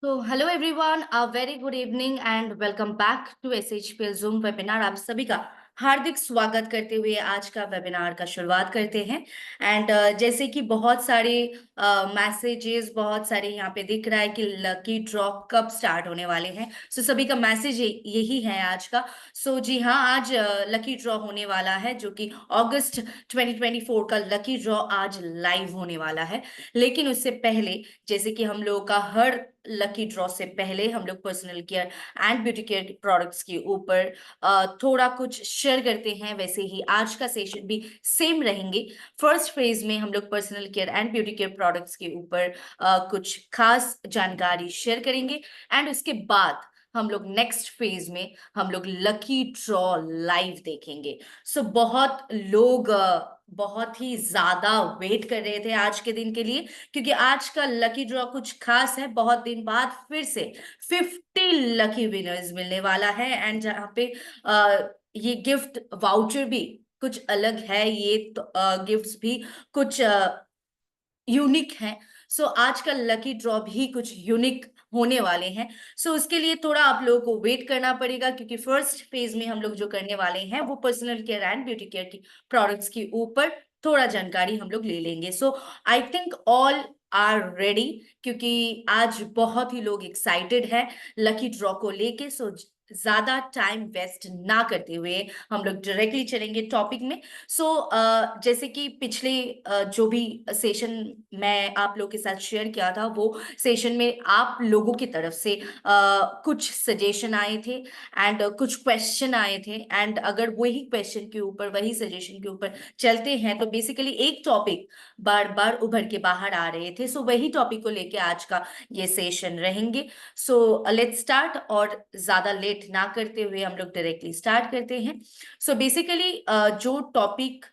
तो hello everyone, a very good evening and welcome back to SHPL Zoom webinar. आप सभी का हार्दिक स्वागत करते हुए आज का वेबिनार का शुरुआत करते हैं। एंड जैसे कि बहुत सारे मैसेजेस बहुत सारे यहाँ पे दिख रहा है कि लकी ड्रॉ कब स्टार्ट होने वाले हैं। सो सभी का मैसेज यही है आज का। सो जी हाँ, आज लकी ड्रॉ होने वाला है जो कि अगस्त 2024 का लकी ड्रॉ आज लाइव होने वाला है। लेकिन उससे पहले, जैसे कि हम लोगों का हर लकी ड्रॉ से पहले हम लोग personal care and beauty care products के ऊपर थोड़ा कुछ शेयर करते हैं। वैसे ही आज का सेशन भी सेम रहेंगे। फर्स्ट फेज में हम लोग personal care and beauty care products के ऊपर कुछ खास जानकारी शेयर करेंगे एंड उसके बाद हम लोग नेक्स्ट फेज में हम लोग लकी ड्रॉ लाइव देखेंगे। सो बहुत लोग बहुत ही ज्यादा वेट कर रहे थे आज के दिन के लिए, क्योंकि आज का लकी ड्रॉ कुछ खास है। बहुत दिन बाद फिर से 50 लकी विनर्स मिलने वाला है एंड जहाँ पे ये गिफ्ट वाउचर भी कुछ अलग है। ये तो, गिफ्ट्स भी कुछ यूनिक हैं। सो आज का लकी ड्रॉ भी कुछ यूनिक होने वाले हैं। सो उसके लिए थोड़ा आप लोगों को वेट करना पड़ेगा, क्योंकि फर्स्ट फेज में हम लोग जो करने वाले हैं वो personal care and beauty care की प्रोडक्ट्स के ऊपर थोड़ा जानकारी हम लोग ले लेंगे। So I think all are ready, क्योंकि आज बहुत ही लोग एक्साइटेड हैं लकी ड्रॉ को लेके। सो ज्यादा टाइम वेस्ट ना करते हुए हम लोग डायरेक्टली चलेंगे टॉपिक में। सो जैसे कि पिछले जो भी सेशन मैं आप लोगों के साथ शेयर किया था, वो सेशन में आप लोगों की तरफ से कुछ सजेशन आए थे एंड कुछ क्वेश्चन आए थे। एंड अगर वही क्वेश्चन के ऊपर वही सजेशन के ऊपर चलते हैं तो बेसिकली एक टॉपिक बार बार उभर के बाहर आ रहे थे। सो वही टॉपिक को लेके आज का ये सेशन रहेंगे। सो लेट्स स्टार्ट, और ज्यादा लेट ना करते हुए हम लोग डायरेक्टली स्टार्ट करते हैं। सो बेसिकली जो टॉपिक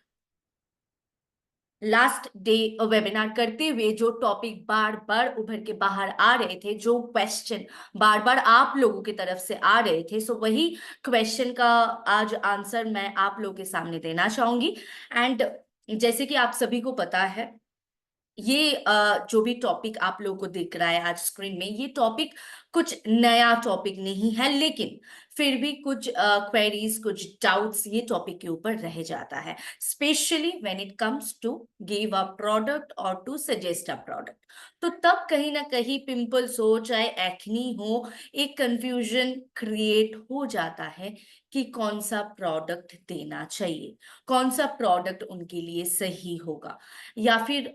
लास्ट डे वेबिनार करते हुए जो टॉपिक बार बार उभर के बाहर आ रहे थे, जो क्वेश्चन बार बार आप लोगों की तरफ से आ रहे थे, सो वही क्वेश्चन का आज आंसर मैं आप लोगों के सामने देना चाहूंगी। एंड जैसे कि आप सभी को पता है, ये जो भी टॉपिक आप लोगों को दिख रहा है आज स्क्रीन में, ये टॉपिक कुछ नया टॉपिक नहीं है, लेकिन फिर भी कुछ क्वेरीज कुछ डाउट्स ये टॉपिक के ऊपर रह जाता है, specially when it comes to give a product or to suggest a product. तो तब कहीं ना कहीं पिंपल्स हो चाहे एक्नी हो, एक कंफ्यूजन क्रिएट हो जाता है कि कौन सा प्रोडक्ट देना चाहिए, कौन सा प्रोडक्ट उनके लिए सही होगा, या फिर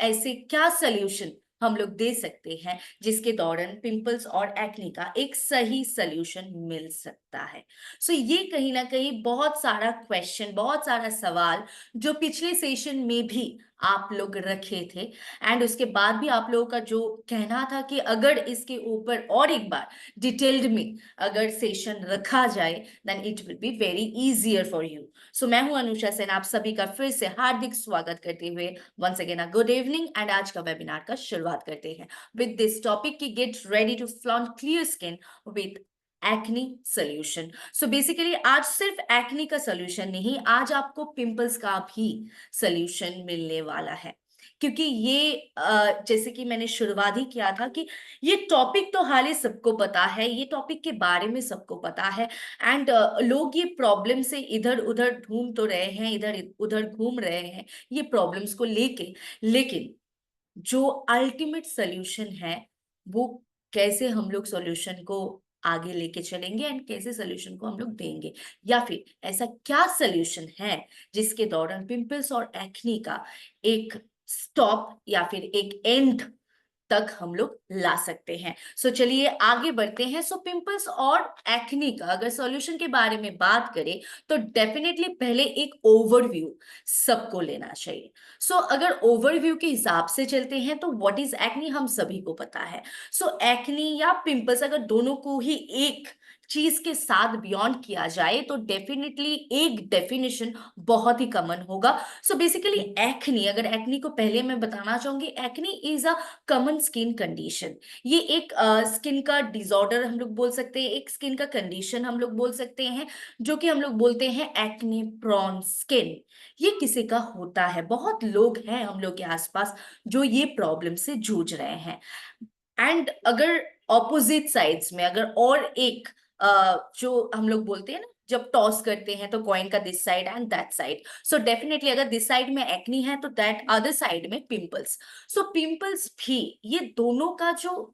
ऐसे क्या सल्यूशन हम लोग दे सकते हैं जिसके दौरान पिंपल्स और एक्ने का एक सही सल्यूशन मिल सकता है। सो ये कहीं ना कहीं बहुत सारा क्वेश्चन, बहुत सारा सवाल जो पिछले सेशन में भी आप लोग रखे थे, एंड उसके बाद भी आप लोगों का जो कहना था कि अगर इसके ऊपर और एक बार डिटेल्ड में अगर सेशन रखा जाए then it will be very easier for you. So मैं हूं अनुषा सेन, आप सभी का फिर से हार्दिक स्वागत करते हुए once again a good evening. And आज का वेबिनार का शुरुआत करते हैं विद दिस टॉपिक की get ready to flaunt clear skin with acne solution. So basically आज सिर्फ एक्नी का सोल्यूशन नहीं, आज आपको पिंपल्स का भी सोल्यूशन मिलने वाला है। क्योंकि ये जैसे कि मैंने शुरुआत ही किया था कि ये टॉपिक तो हाल ही सबको पता है, ये टॉपिक के बारे में सबको पता है। एंड लोग ये प्रॉब्लम से इधर उधर ढूंढ तो रहे हैं, इधर उधर घूम रहे हैं ये प्रॉब्लम्स को लेके, लेकिन जो अल्टीमेट सोल्यूशन है वो कैसे हम लोग सॉल्यूशन को आगे लेके चलेंगे एंड कैसे सोल्यूशन को हम लोग देंगे, या फिर ऐसा क्या सोल्यूशन है जिसके दौरान पिंपल्स और एक्नी का एक स्टॉप या फिर एक एंड तक हम लोग ला सकते हैं। सो चलिए आगे बढ़ते हैं। सो पिंपल्स और एक्नी का अगर सॉल्यूशन के बारे में बात करें तो डेफिनेटली पहले एक ओवरव्यू सबको लेना चाहिए। सो अगर ओवरव्यू के हिसाब से चलते हैं तो व्हाट इज एक्नी हम सभी को पता है। सो एक्नी या पिंपल्स अगर दोनों को ही एक चीज के साथ बियॉन्ड किया जाए तो डेफिनेटली एक डेफिनेशन बहुत ही कॉमन होगा। सो बेसिकली एक्नी, अगर एक्नी को पहले मैं बताना चाहूंगी, acne is a common skin condition. ये एक स्किन का डिसऑर्डर हम लोग बोल सकते हैं, एक स्किन का कंडीशन हम लोग बोल सकते हैं, जो कि हम लोग बोलते हैं एक्ने प्रोन स्किन। ये किसी का होता है, बहुत लोग हैं हम लोग के आसपास जो ये प्रॉब्लम से जूझ रहे हैं। एंड अगर ऑपोजिट साइड्स में अगर और एक जो हम लोग बोलते हैं ना, जब टॉस करते हैं तो कॉइन का this side and that side, so definitely अगर दिस साइड में एक्नी है तो दैट अदर साइड में पिंपल्स। सो पिंपल्स भी, ये दोनों का जो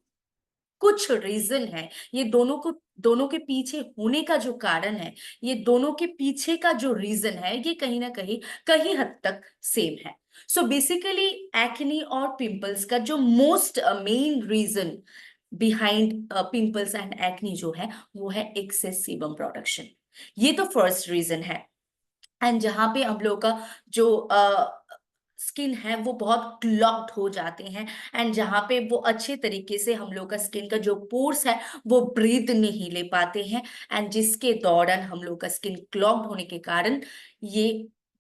कुछ रीजन है, ये दोनों के पीछे होने का जो कारण है, ये दोनों के पीछे का जो रीजन है, ये कहीं ना कहीं कहीं हद तक सेम है। सो बेसिकली एक्ने और पिंपल्स का जो most main reason behind pimples and acne जो है, वो है एक्सेस सीबम प्रोडक्शन। ये तो फर्स्ट रीजन है। एंड जहाँ पे हम लोग का जो स्किन है वो बहुत क्लॉग्ड हो जाते हैं, एंड जहाँ पे वो अच्छे तरीके से हम लोग का स्किन का जो पोर्स है वो ब्रीथ नहीं ले पाते हैं, एंड जिसके दौरान हम लोग का स्किन क्लॉग्ड होने के कारण ये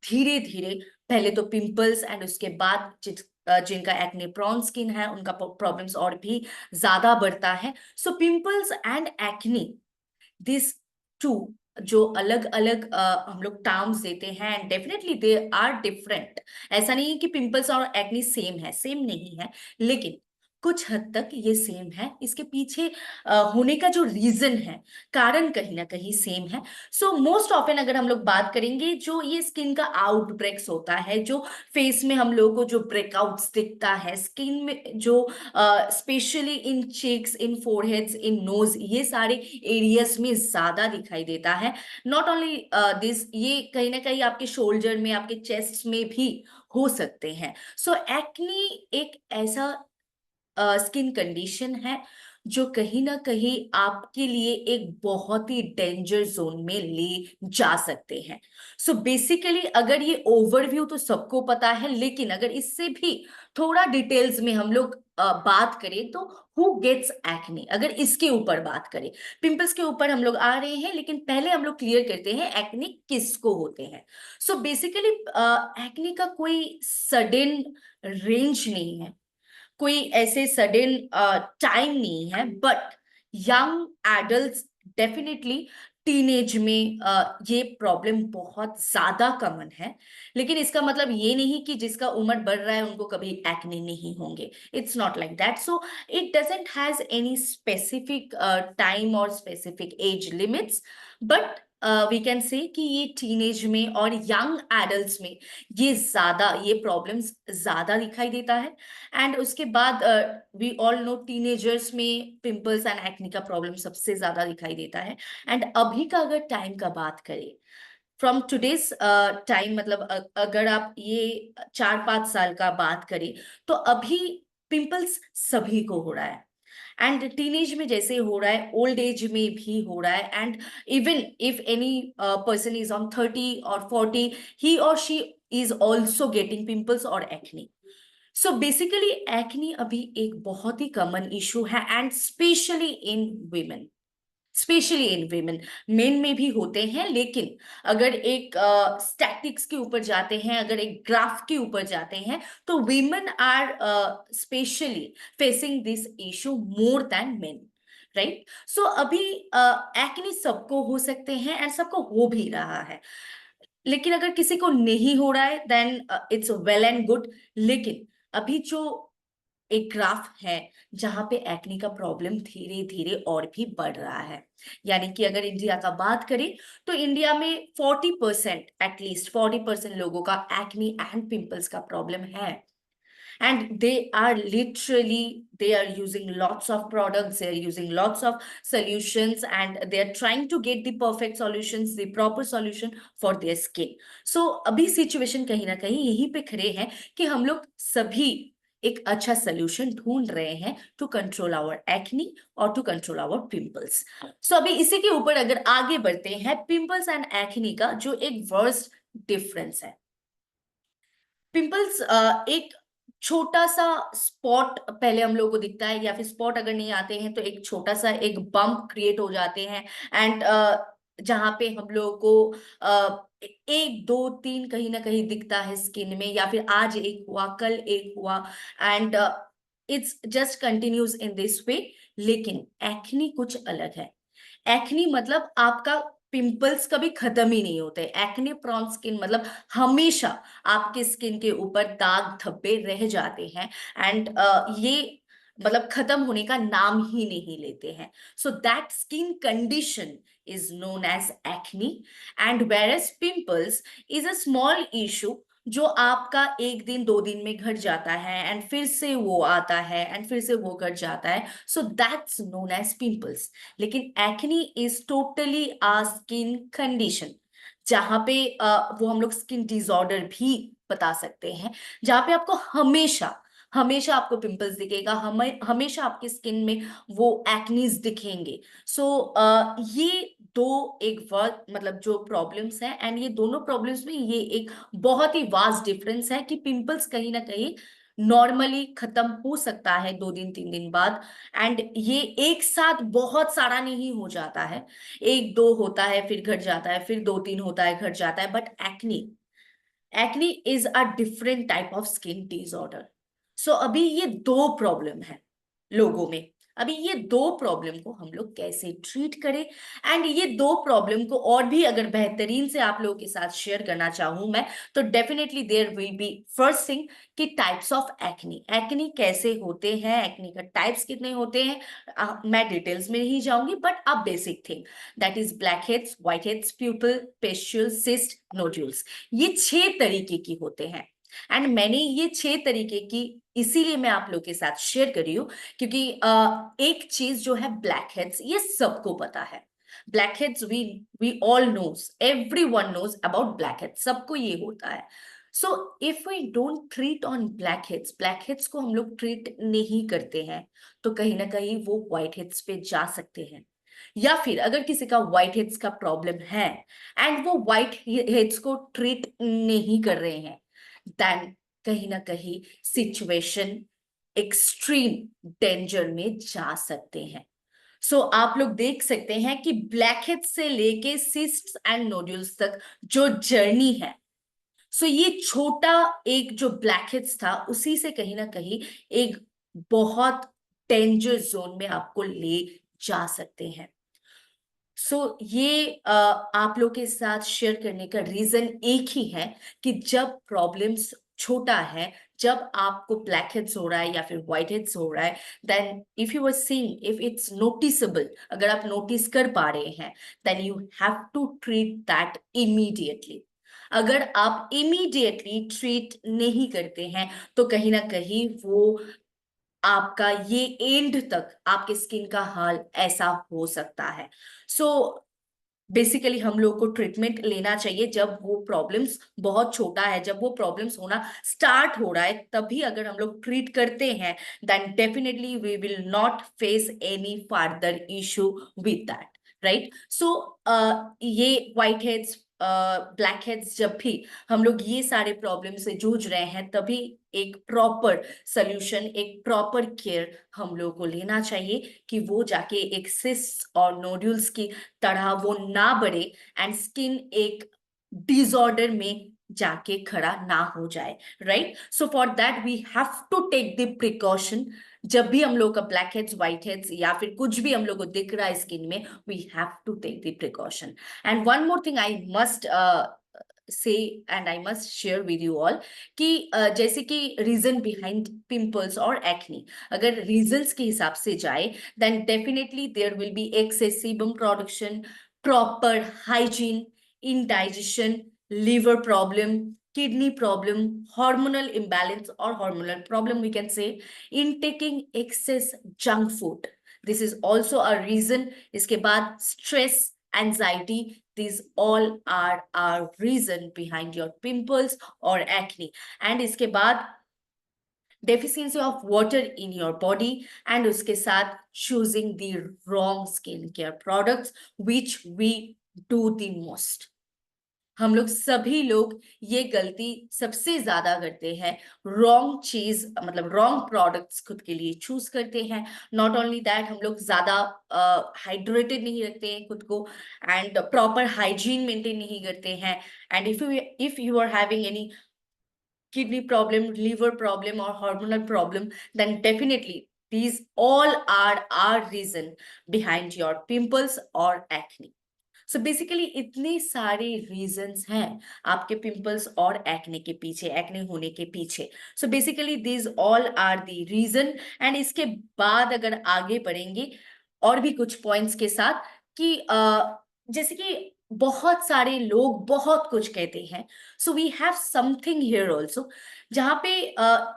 धीरे धीरे पहले तो पिंपल्स एंड उसके बाद जिनका एक्ने प्रोन स्किन है उनका प्रॉब्लम्स और भी ज्यादा बढ़ता है। So pimples and acne, this two जो अलग अलग हम लोग टर्म्स देते हैं, and definitely they are different. ऐसा नहीं है कि पिंपल्स और एक्ने सेम है, सेम नहीं है, लेकिन कुछ हद तक ये सेम है। इसके पीछे होने का जो रीजन है, कारण कहीं ना कहीं सेम है। सो मोस्ट ऑफन अगर हम लोग बात करेंगे, जो ये स्किन का आउटब्रेक्स होता है, जो फेस में हम लोगों को जो ब्रेकआउट्स दिखता है स्किन में, जो specially in cheeks, in foreheads, in nose, ये सारे एरियाज में ज्यादा दिखाई देता है। नॉट ओनली दिस, ये कहीं ना कहीं आपके शोल्डर में, आपके चेस्ट में भी हो सकते हैं। सो एक्ने एक ऐसा स्किन कंडीशन है जो कहीं ना कहीं आपके लिए एक बहुत ही डेंजर जोन में ले जा सकते हैं। सो बेसिकली अगर ये ओवरव्यू तो सबको पता है, लेकिन अगर इससे भी थोड़ा डिटेल्स में हम लोग बात करें तो हु गेट्स एक्ने, अगर इसके ऊपर बात करें, पिंपल्स के ऊपर हम लोग आ रहे हैं, लेकिन पहले हम लोग क्लियर करते हैं एक्ने किसको होते हैं। सो बेसिकली एक्ने का कोई सडन रेंज नहीं है, कोई ऐसे सडन टाइम नहीं है, but young adults definitely, teenage में ये प्रॉब्लम बहुत ज्यादा कॉमन है। लेकिन इसका मतलब ये नहीं कि जिसका उम्र बढ़ रहा है उनको कभी एक्ने नहीं होंगे, it's not like that. So it doesn't has any specific time और specific age limits, but we can say कि ये टीनेज में और यंग एडल्ट्स में ये प्रॉब्लम्स ज्यादा दिखाई देता है। एंड उसके बाद वी ऑल नो टीनेजर्स में पिंपल्स एंड एक्ने का प्रॉब्लम सबसे ज्यादा दिखाई देता है। एंड अभी का अगर टाइम का बात करें, फ्रॉम टुडेज टाइम, मतलब अगर आप ये 4-5 साल का बात करें, तो अभी पिंपल्स सभी को हो रहा है। एंड टीनेज में जैसे हो रहा है, ओल्ड एज में भी हो रहा है, and even if any person is on 30 और 40, ही और she is also getting pimples और एक्ने। सो बेसिकली एक्ने अभी एक बहुत ही कॉमन इशू है, and specially in women. Main में भी होते हैं, लेकिन अगर एक स्टैटिक्स के ऊपर जाते हैं, अगर एक ग्राफ के ऊपर जाते हैं, तो women are specially facing this issue more than men, right. So अभी एक्ने सबको हो सकते हैं एंड सबको हो भी रहा है, लेकिन अगर किसी को नहीं हो रहा है then it's well and good. लेकिन अभी जो एक ग्राफ है जहां पे एक्ने का प्रॉब्लम धीरे धीरे और भी बढ़ रहा है, यानी कि अगर इंडिया का बात करें तो इंडिया में 40%, एटलीस्ट 40% लोगों का एक्ने एंड पिंपल्स का प्रॉब्लम है। And they are using lots of products, they are using lots of solutions, and they are trying to get the perfect solutions, the proper solution for their skin. So अभी situation कहीं ना कहीं यहीं पे खड़े हैं कि हम लोग सभी एक अच्छा सोल्यूशन ढूंढ रहे हैं टू कंट्रोल आवर एक्नी और टू कंट्रोल आवर पिंपल्स। सो अभी इसी के ऊपर अगर आगे बढ़ते हैं, पिंपल्स एंड एक्नी का जो एक वर्स्ट डिफरेंस है। पिंपल्स एक छोटा सा स्पॉट पहले हम लोगों को दिखता है, या फिर स्पॉट अगर नहीं आते हैं तो एक छोटा सा एक बम्प क्रिएट हो जाते हैं, एंड जहां पे हम लोगों को एक दो तीन कहीं ना कहीं दिखता है स्किन में, या फिर आज एक हुआ, कल एक हुआ, and it's just continues in this way. लेकिन एक्नी कुछ अलग है। एक्नी मतलब आपका पिंपल्स कभी खत्म ही नहीं होते। एक्ने प्रॉन स्किन मतलब हमेशा आपके स्किन के ऊपर दाग धब्बे रह जाते हैं, एंड ये मतलब खत्म होने का नाम ही नहीं लेते हैं। So that skin condition is known as acne, and whereas pimples is a small issue जो आपका एक दिन दो दिन में घट जाता है एंड फिर से वो आता है एंड फिर से वो घट जाता है, so that's known as pimples. लेकिन acne is totally a skin condition, जहां पे वो हम लोग स्किन डिसऑर्डर भी बता सकते हैं, जहां पे आपको हमेशा हमेशा आपको पिंपल्स दिखेगा, हमेशा आपकी स्किन में वो एक्नीज दिखेंगे। सो ये दो एक वर्ड मतलब जो प्रॉब्लम्स हैं, एंड ये दोनों प्रॉब्लम्स में ये एक बहुत ही वास्ट डिफरेंस है कि पिंपल्स कहीं ना कहीं नॉर्मली खत्म हो सकता है दो दिन तीन दिन बाद, एंड ये एक साथ बहुत सारा नहीं हो जाता है। एक दो होता है फिर घट जाता है, फिर दो तीन होता है घट जाता है, but acne acne is a different type of skin disorder. So अभी ये दो प्रॉब्लम है लोगों में। अभी ये दो प्रॉब्लम को हम लोग कैसे ट्रीट करें, एंड ये दो प्रॉब्लम को और भी अगर बेहतरीन से आप लोगों के साथ शेयर करना चाहूं मैं, तो definitely there will be first thing कि टाइप्स ऑफ एक्ने, एक्ने कैसे होते हैं, एक्ने का टाइप्स कितने होते हैं। मैं डिटेल्स में नहीं जाऊंगी, but a basic thing that is black heads, white heads, papule, pustule, cyst, nodules. ये छह तरीके की होते हैं, एंड मैंने ये छह तरीके की इसीलिए मैं आप लोग के साथ शेयर कर रही हूँ, क्योंकि एक चीज जो है ब्लैक हेड्स, ये सबको पता है। Black heads we all knows, everyone knows about black heads, सबको ये होता है। So if we don't treat on black heads को हम लोग ट्रीट नहीं करते हैं, तो कहीं ना कहीं वो व्हाइट हेड्स पे जा सकते हैं। या फिर अगर किसी का व्हाइट हेड्स का प्रॉब्लम है एंड वो व्हाइट हेड्स को ट्रीट नहीं कर रहे हैं, देन कहीं ना कहीं सिचुएशन एक्सट्रीम डेंजर में जा सकते हैं। सो आप लोग देख सकते हैं कि ब्लैक हेड्स से लेके सिस्ट्स एंड नोड्यूल्स तक जो जर्नी है, सो ये छोटा एक जो ब्लैक हेड्स था उसी से कहीं ना कहीं एक बहुत डेंजर जोन में आपको ले जा सकते हैं। ये आप लोग के साथ शेयर करने का रीजन एक ही है कि जब प्रॉब्लम्स छोटा है, जब आपको ब्लैक हेड्स हो रहा है या फिर व्हाइट हेड्स हो रहा है, then if you are seeing, if it's noticeable, अगर आप नोटिस कर पा रहे हैं, then you have to treat that immediately. अगर आप इमीडिएटली ट्रीट नहीं करते हैं, तो कहीं ना कहीं वो आपका ये एंड तक आपके स्किन का हाल ऐसा हो सकता है। सो बेसिकली हम लोग को ट्रीटमेंट लेना चाहिए जब वो प्रॉब्लम्स बहुत छोटा है, जब वो प्रॉब्लम्स होना स्टार्ट हो रहा है, तभी अगर हम लोग ट्रीट करते हैं, then definitely we will not face any further issue with that, right. So ये व्हाइट हेड्स, ब्लैक हेड्स, जब भी हम लोग ये सारे प्रॉब्लम से जूझ रहे हैं, तभी एक प्रॉपर सोल्यूशन, एक प्रॉपर केयर हम लोग को लेना चाहिए कि वो जाके एक सिस्ट और नोड्यूल्स की तरह वो ना बढ़े एंड स्किन एक डिसऑर्डर में जाके खड़ा ना हो जाए, right. So for that we have to take the precaution. जब भी हम लोग का ब्लैक हेड्स, व्हाइट हेड्स या फिर कुछ भी हम लोग को दिख रहा है स्किन में, we have to take the precaution. And one more thing I must say and I must share with you all कि जैसे कि रीजन बिहाइंड पिंपल्स और एक्ने, अगर रीजंस के हिसाब से जाए, then definitely there will be excess sebum production, proper hygiene, indigestion, liver problem, kidney problem, hormonal imbalance or hormonal problem we can say, in taking excess junk food, this is also a reason. इसके बाद stress, anxiety, these all are our reason behind your pimples or acne. And इसके बाद deficiency of water in your body, and उसके साथ choosing the wrong skincare products which we do the most. हम लोग सभी लोग ये गलती सबसे ज्यादा करते हैं, रॉन्ग चीज मतलब रॉन्ग प्रोडक्ट्स खुद के लिए चूज करते हैं। नॉट ओनली दैट, हम लोग ज्यादा हाइड्रेटेड नहीं रखते हैं खुद को, एंड प्रॉपर हाइजीन मेंटेन नहीं करते हैं। And if you are having any kidney problem, liver problem or hormonal problem, then definitely these all are our reason behind your pimples or acne. So basically इतने सारे reasons हैं आपके pimples और acne के पीछे, एक्ने होने के पीछे। So basically these all are the reason. And इसके बाद अगर आगे बढ़ेंगे और भी कुछ पॉइंट्स के साथ कि जैसे कि बहुत सारे लोग बहुत कुछ कहते हैं, so we have something here also, जहाँ पे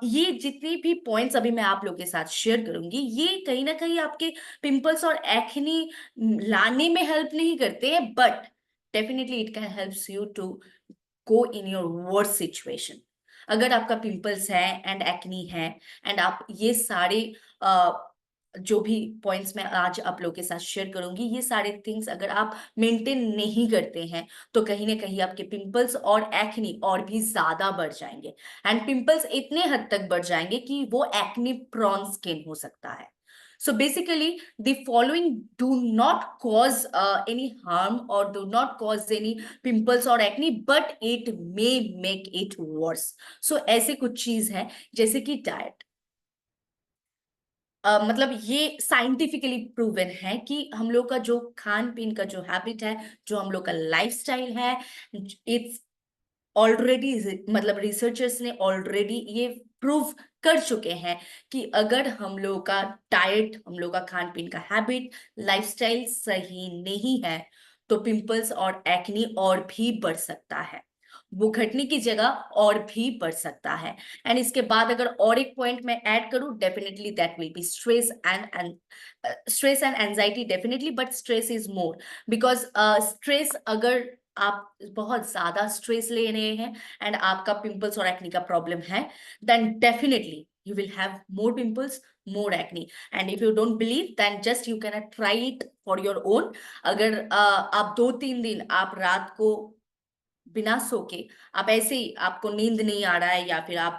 ये जितने भी पॉइंट्स अभी मैं आप लोग के साथ शेयर करूंगी, ये कहीं ना कहीं आपके पिंपल्स और एक्ने लाने में हेल्प नहीं करते हैं, but definitely it can helps you to go in your worst situation. अगर आपका पिंपल्स है एंड एक्नी है, एंड आप ये सारे जो भी पॉइंट्स मैं आज आप लोग के साथ शेयर करूंगी, ये सारे थिंग्स अगर आप मेंटेन नहीं करते हैं, तो कहीं ना कहीं आपके पिंपल्स और एक्नी और भी ज्यादा बढ़ जाएंगे। एंड पिंपल्स इतने हद तक बढ़ जाएंगे कि वो एक्नी प्रोन स्किन हो सकता है। So basically, the following do not cause any harm or do not cause any pimples or acne, but it may make it worse. So ऐसे कुछ चीज है जैसे कि डाइट। मतलब ये साइंटिफिकली प्रूवन है कि हम लोग का जो खान पीन का जो हैबिट है, जो हम लोग का लाइफस्टाइल है, इट्स ऑलरेडी, मतलब रिसर्चर्स ने ऑलरेडी ये प्रूव कर चुके हैं कि अगर हम लोग का डाइट, हम लोग का खान पीन का हैबिट, लाइफस्टाइल सही नहीं है, तो पिंपल्स और एक्नी और भी बढ़ सकता है, वो घटने की जगह और भी बढ़ सकता है। एंड इसके बाद अगर और एक पॉइंट मैं ऐड करूं, definitely that will be stress and stress and anxiety, definitely, but stress is more, because stress, अगर आप बहुत ज्यादा स्ट्रेस ले रहे हैं एंड आपका पिंपल्स और एक्नी का प्रॉब्लम है, then definitely you will have more pimples, more acne. And if you don't believe, then just you can try it for your own. अगर आप 2-3 दिन आप रात को बिना सो के, आप ऐसे ही, आपको नींद नहीं आ रहा है, या फिर आप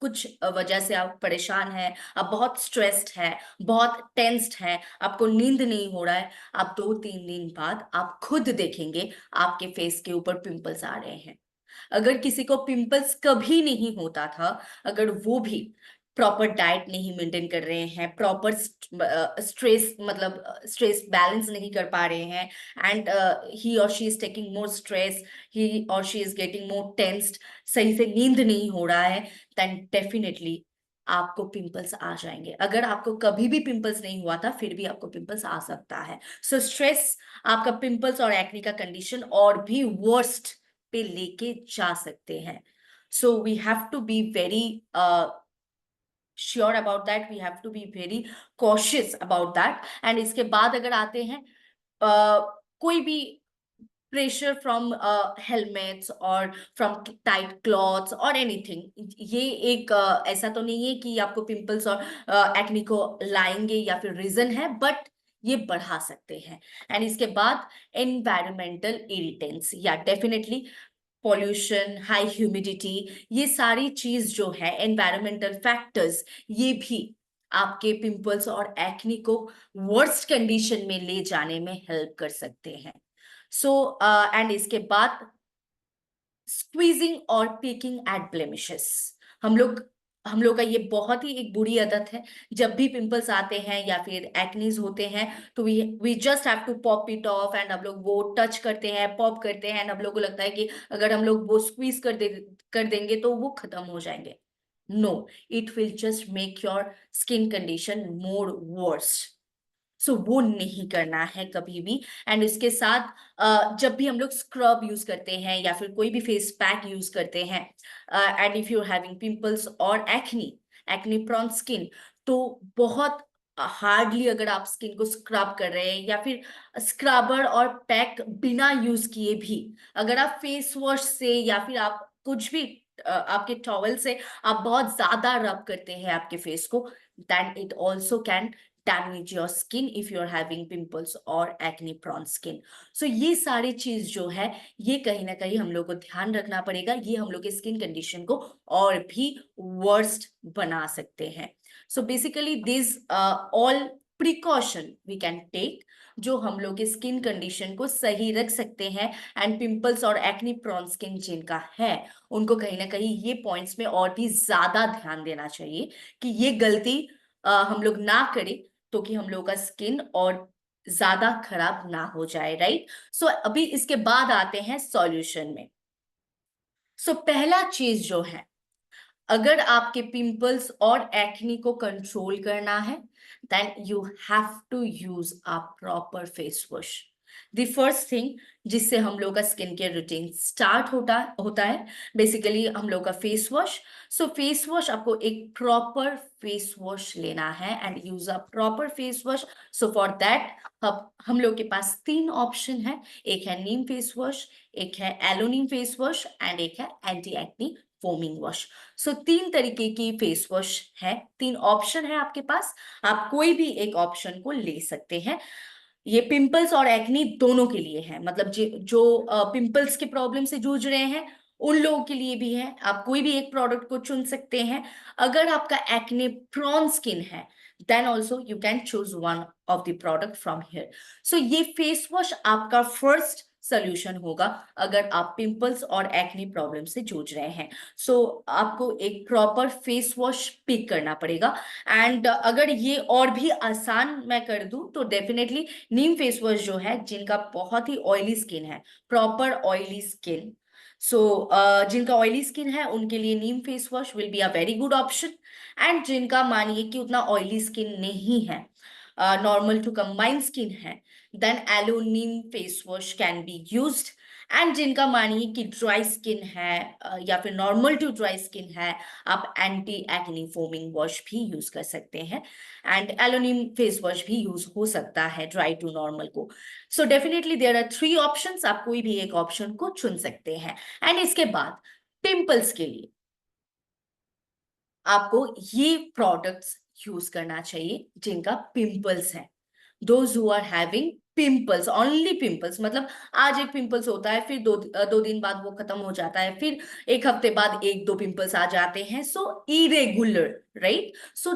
कुछ वजह से आप परेशान हैं, आप बहुत स्ट्रेस्ड है, बहुत टेंस्ड है, आपको नींद नहीं हो रहा है, आप 2-3 दिन बाद आप खुद देखेंगे आपके फेस के ऊपर पिंपल्स आ रहे हैं। अगर किसी को पिंपल्स कभी नहीं होता था, अगर वो भी प्रॉपर डाइट नहीं मेंटेन कर रहे हैं, प्रॉपर स्ट्रेस, मतलब स्ट्रेस बैलेंस नहीं कर पा रहे हैं, एंड ही और she is taking more stress, he और she is getting more tensed, सही से नींद नहीं हो रहा है, देन डेफिनेटली आपको पिंपल्स आ जाएंगे। अगर आपको कभी भी पिंपल्स नहीं हुआ था, फिर भी आपको पिंपल्स आ सकता है। सो स्ट्रेस आपका पिंपल्स और एक्ने का कंडीशन और भी वर्स्ट पे लेके जा सकते हैं। So we have to be very sure about that, we have to be very cautious about that. And इसके बाद अगर आते हैं कोई भी प्रेशर फ्रॉम हेलमेट्स और फ्रॉम टाइट क्लॉथ्स और एनीथिंग, ये एक ऐसा तो नहीं है कि आपको पिंपल्स और एक्ने को लाएंगे या फिर रीजन है, बट ये बढ़ा सकते हैं। एंड इसके बाद एनवायरमेंटल इरिटेंट्स, या डेफिनेटली पॉल्यूशन, हाई ह्यूमिडिटी, ये सारी चीज जो है, एनवायरमेंटल फैक्टर्स, ये भी आपके पिंपल्स और एक्ने को वर्स्ट कंडीशन में ले जाने में हेल्प कर सकते हैं। सो एंड इसके बाद स्क्वीजिंग और पिकिंग एट ब्लेमिशेस, हम लोग हम लोग का ये बहुत ही एक बुरी आदत है। जब भी पिंपल्स आते हैं या फिर एक्नीज होते हैं, तो we just have to pop it off, and हम लोग वो टच करते हैं, पॉप करते हैं, एंड हम लोग को लगता है कि अगर हम लोग वो स्क्वीज कर देंगे तो वो खत्म हो जाएंगे। No, it will just make your skin condition more worse. So वो नहीं करना है कभी भी। एंड इसके साथ जब भी हम लोग स्क्रब यूज करते हैं या फिर कोई भी फेस पैक यूज करते हैं, and if you having pimples और एक्नी, एक्नी प्रोन स्किन, तो बहुत हार्डली अगर आप स्किन को स्क्रब कर रहे हैं, या फिर स्क्रबर और पैक बिना यूज किए भी अगर आप फेस वॉश से या फिर आप कुछ भी आपके टॉवल से आप बहुत ज्यादा रब करते हैं आपके फेस को, then it also can damage your skin if you're having pimples or acne prone skin. So ये सारी चीज जो है, ये कहीं ना कहीं हम लोग को ध्यान रखना पड़ेगा, ये हम लोग के स्किन कंडीशन को और भी वर्स्ट बना सकते हैं। So basically this all precaution we can take, जो हम लोग के स्किन कंडीशन को सही रख सकते हैं। एंड पिंपल्स और एक्नी प्रोन स्किन जिनका है, उनको कहीं ना कहीं ये पॉइंट्स में और भी ज्यादा ध्यान देना चाहिए कि ये गलती हम लोग ना करें, तो कि हम लोग का स्किन और ज्यादा खराब ना हो जाए, राइट। सो अभी इसके बाद आते हैं सॉल्यूशन में। सो पहला चीज जो है, अगर आपके पिंपल्स और एक्नी को कंट्रोल करना है, then you have to use a proper face wash. The first thing जिससे हम लोग का स्किन केयर रूटीन स्टार्ट होता है बेसिकली हम लोग का फेस वॉश। सो फेस वॉश, आपको एक प्रॉपर फेस वॉश लेना है and use a proper face wash. So for that हम लोग के पास तीन ऑप्शन है। एक है नीम फेस वॉश, एक है एलोनीम फेस वॉश एंड एक है एंटी एक्नी फोमिंग वॉश। सो तीन तरीके की फेस वॉश है, तीन ऑप्शन है आपके पास। आप कोई भी एक ऑप्शन को ले सकते हैं। ये पिंपल्स और एक्नी दोनों के लिए है, मतलब जो पिंपल्स के प्रॉब्लम से जूझ रहे हैं उन लोगों के लिए भी है। आप कोई भी एक प्रोडक्ट को चुन सकते हैं। अगर आपका एक्ने प्रोन स्किन है, then also you can choose one of the product from here. So ये फेस वॉश आपका फर्स्ट सोल्यूशन होगा अगर आप पिंपल्स और एक्ने प्रॉब्लम से जूझ रहे हैं। सो आपको एक प्रॉपर फेस वॉश पिक करना पड़ेगा। एंड अगर ये और भी आसान मैं कर दूं तो डेफिनेटली नीम फेस वॉश जो है, जिनका बहुत ही ऑयली स्किन है, प्रॉपर ऑयली स्किन, सो जिनका ऑयली स्किन है उनके लिए neem face wash will be a very good option. And जिनका मानिए कि उतना ऑयली स्किन नहीं है, नॉर्मल टू कंबाइन स्किन है, then aloe neem face wash can be used. And जिनका मानिए कि ड्राई स्किन है या फिर नॉर्मल टू ड्राई स्किन है, आप एंटी एक्नी फोमिंग वॉश भी यूज कर सकते हैं। एंड एलोनिम फेस वॉश भी यूज हो सकता है ड्राई टू नॉर्मल को। So definitely there are three options, आप कोई भी एक ऑप्शन को चुन सकते हैं। एंड इसके बाद पिंपल्स के लिए आपको ये प्रोडक्ट्स यूज करना चाहिए जिनका पिंपल्स है। Those who are having pimples, only pimples, मतलब आज एक पिंपल्स होता है, फिर दो दिन बाद वो खत्म हो जाता है, फिर एक हफ्ते बाद एक दो पिंपल्स आ जाते हैं। सो इरेगुलर, राइट। सो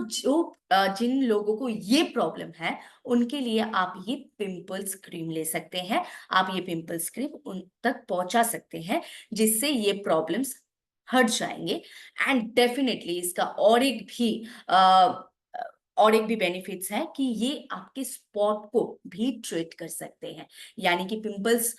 जिन लोगों को ये प्रॉब्लम है उनके लिए आप ये पिंपल्स क्रीम ले सकते हैं। आप ये पिंपल्स क्रीम उन तक पहुंचा सकते हैं जिससे ये प्रॉब्लम्स हट जाएंगे। एंड डेफिनेटली इसका और एक भी बेनिफिट्स है कि ये आपके स्पॉट को भी ट्रीट कर सकते हैं। यानी कि पिंपल्स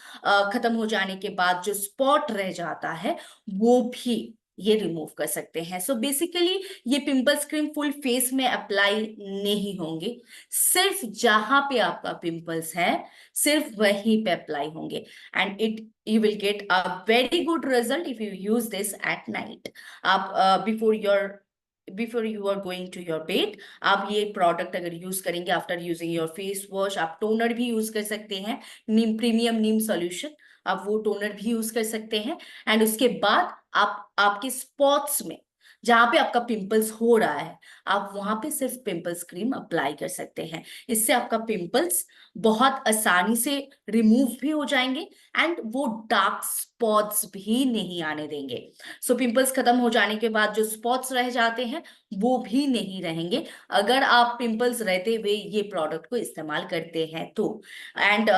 खत्म हो जाने के बाद जो स्पॉट रह जाता है वो भी ये रिमूव कर सकते हैं। सो बेसिकली ये पिंपल्स क्रीम फुल फेस में अप्लाई नहीं होंगे, सिर्फ जहां पे आपका पिंपल्स है सिर्फ वहीं पे अप्लाई होंगे। And it you will get a very good result if you use this at night। आप before you are going to your bed आप ये प्रोडक्ट अगर यूज करेंगे, after using your face wash, आप टोनर भी use कर सकते हैं, नीम प्रीमियम नीम सॉल्यूशन, आप वो टोनर भी यूज कर सकते हैं। एंड उसके बाद आप आपके स्पॉट्स में जहां पे आपका पिंपल्स हो रहा है, आप वहां पे सिर्फ पिंपल्स क्रीम अप्लाई कर सकते हैं। इससे आपका पिंपल्स बहुत आसानी से रिमूव भी हो जाएंगे एंड वो डार्क स्पॉट्स भी नहीं आने देंगे। सो पिंपल्स खत्म हो जाने के बाद जो स्पॉट्स रह जाते हैं वो भी नहीं रहेंगे अगर आप पिंपल्स रहते हुए ये प्रोडक्ट को इस्तेमाल करते हैं तो। एंड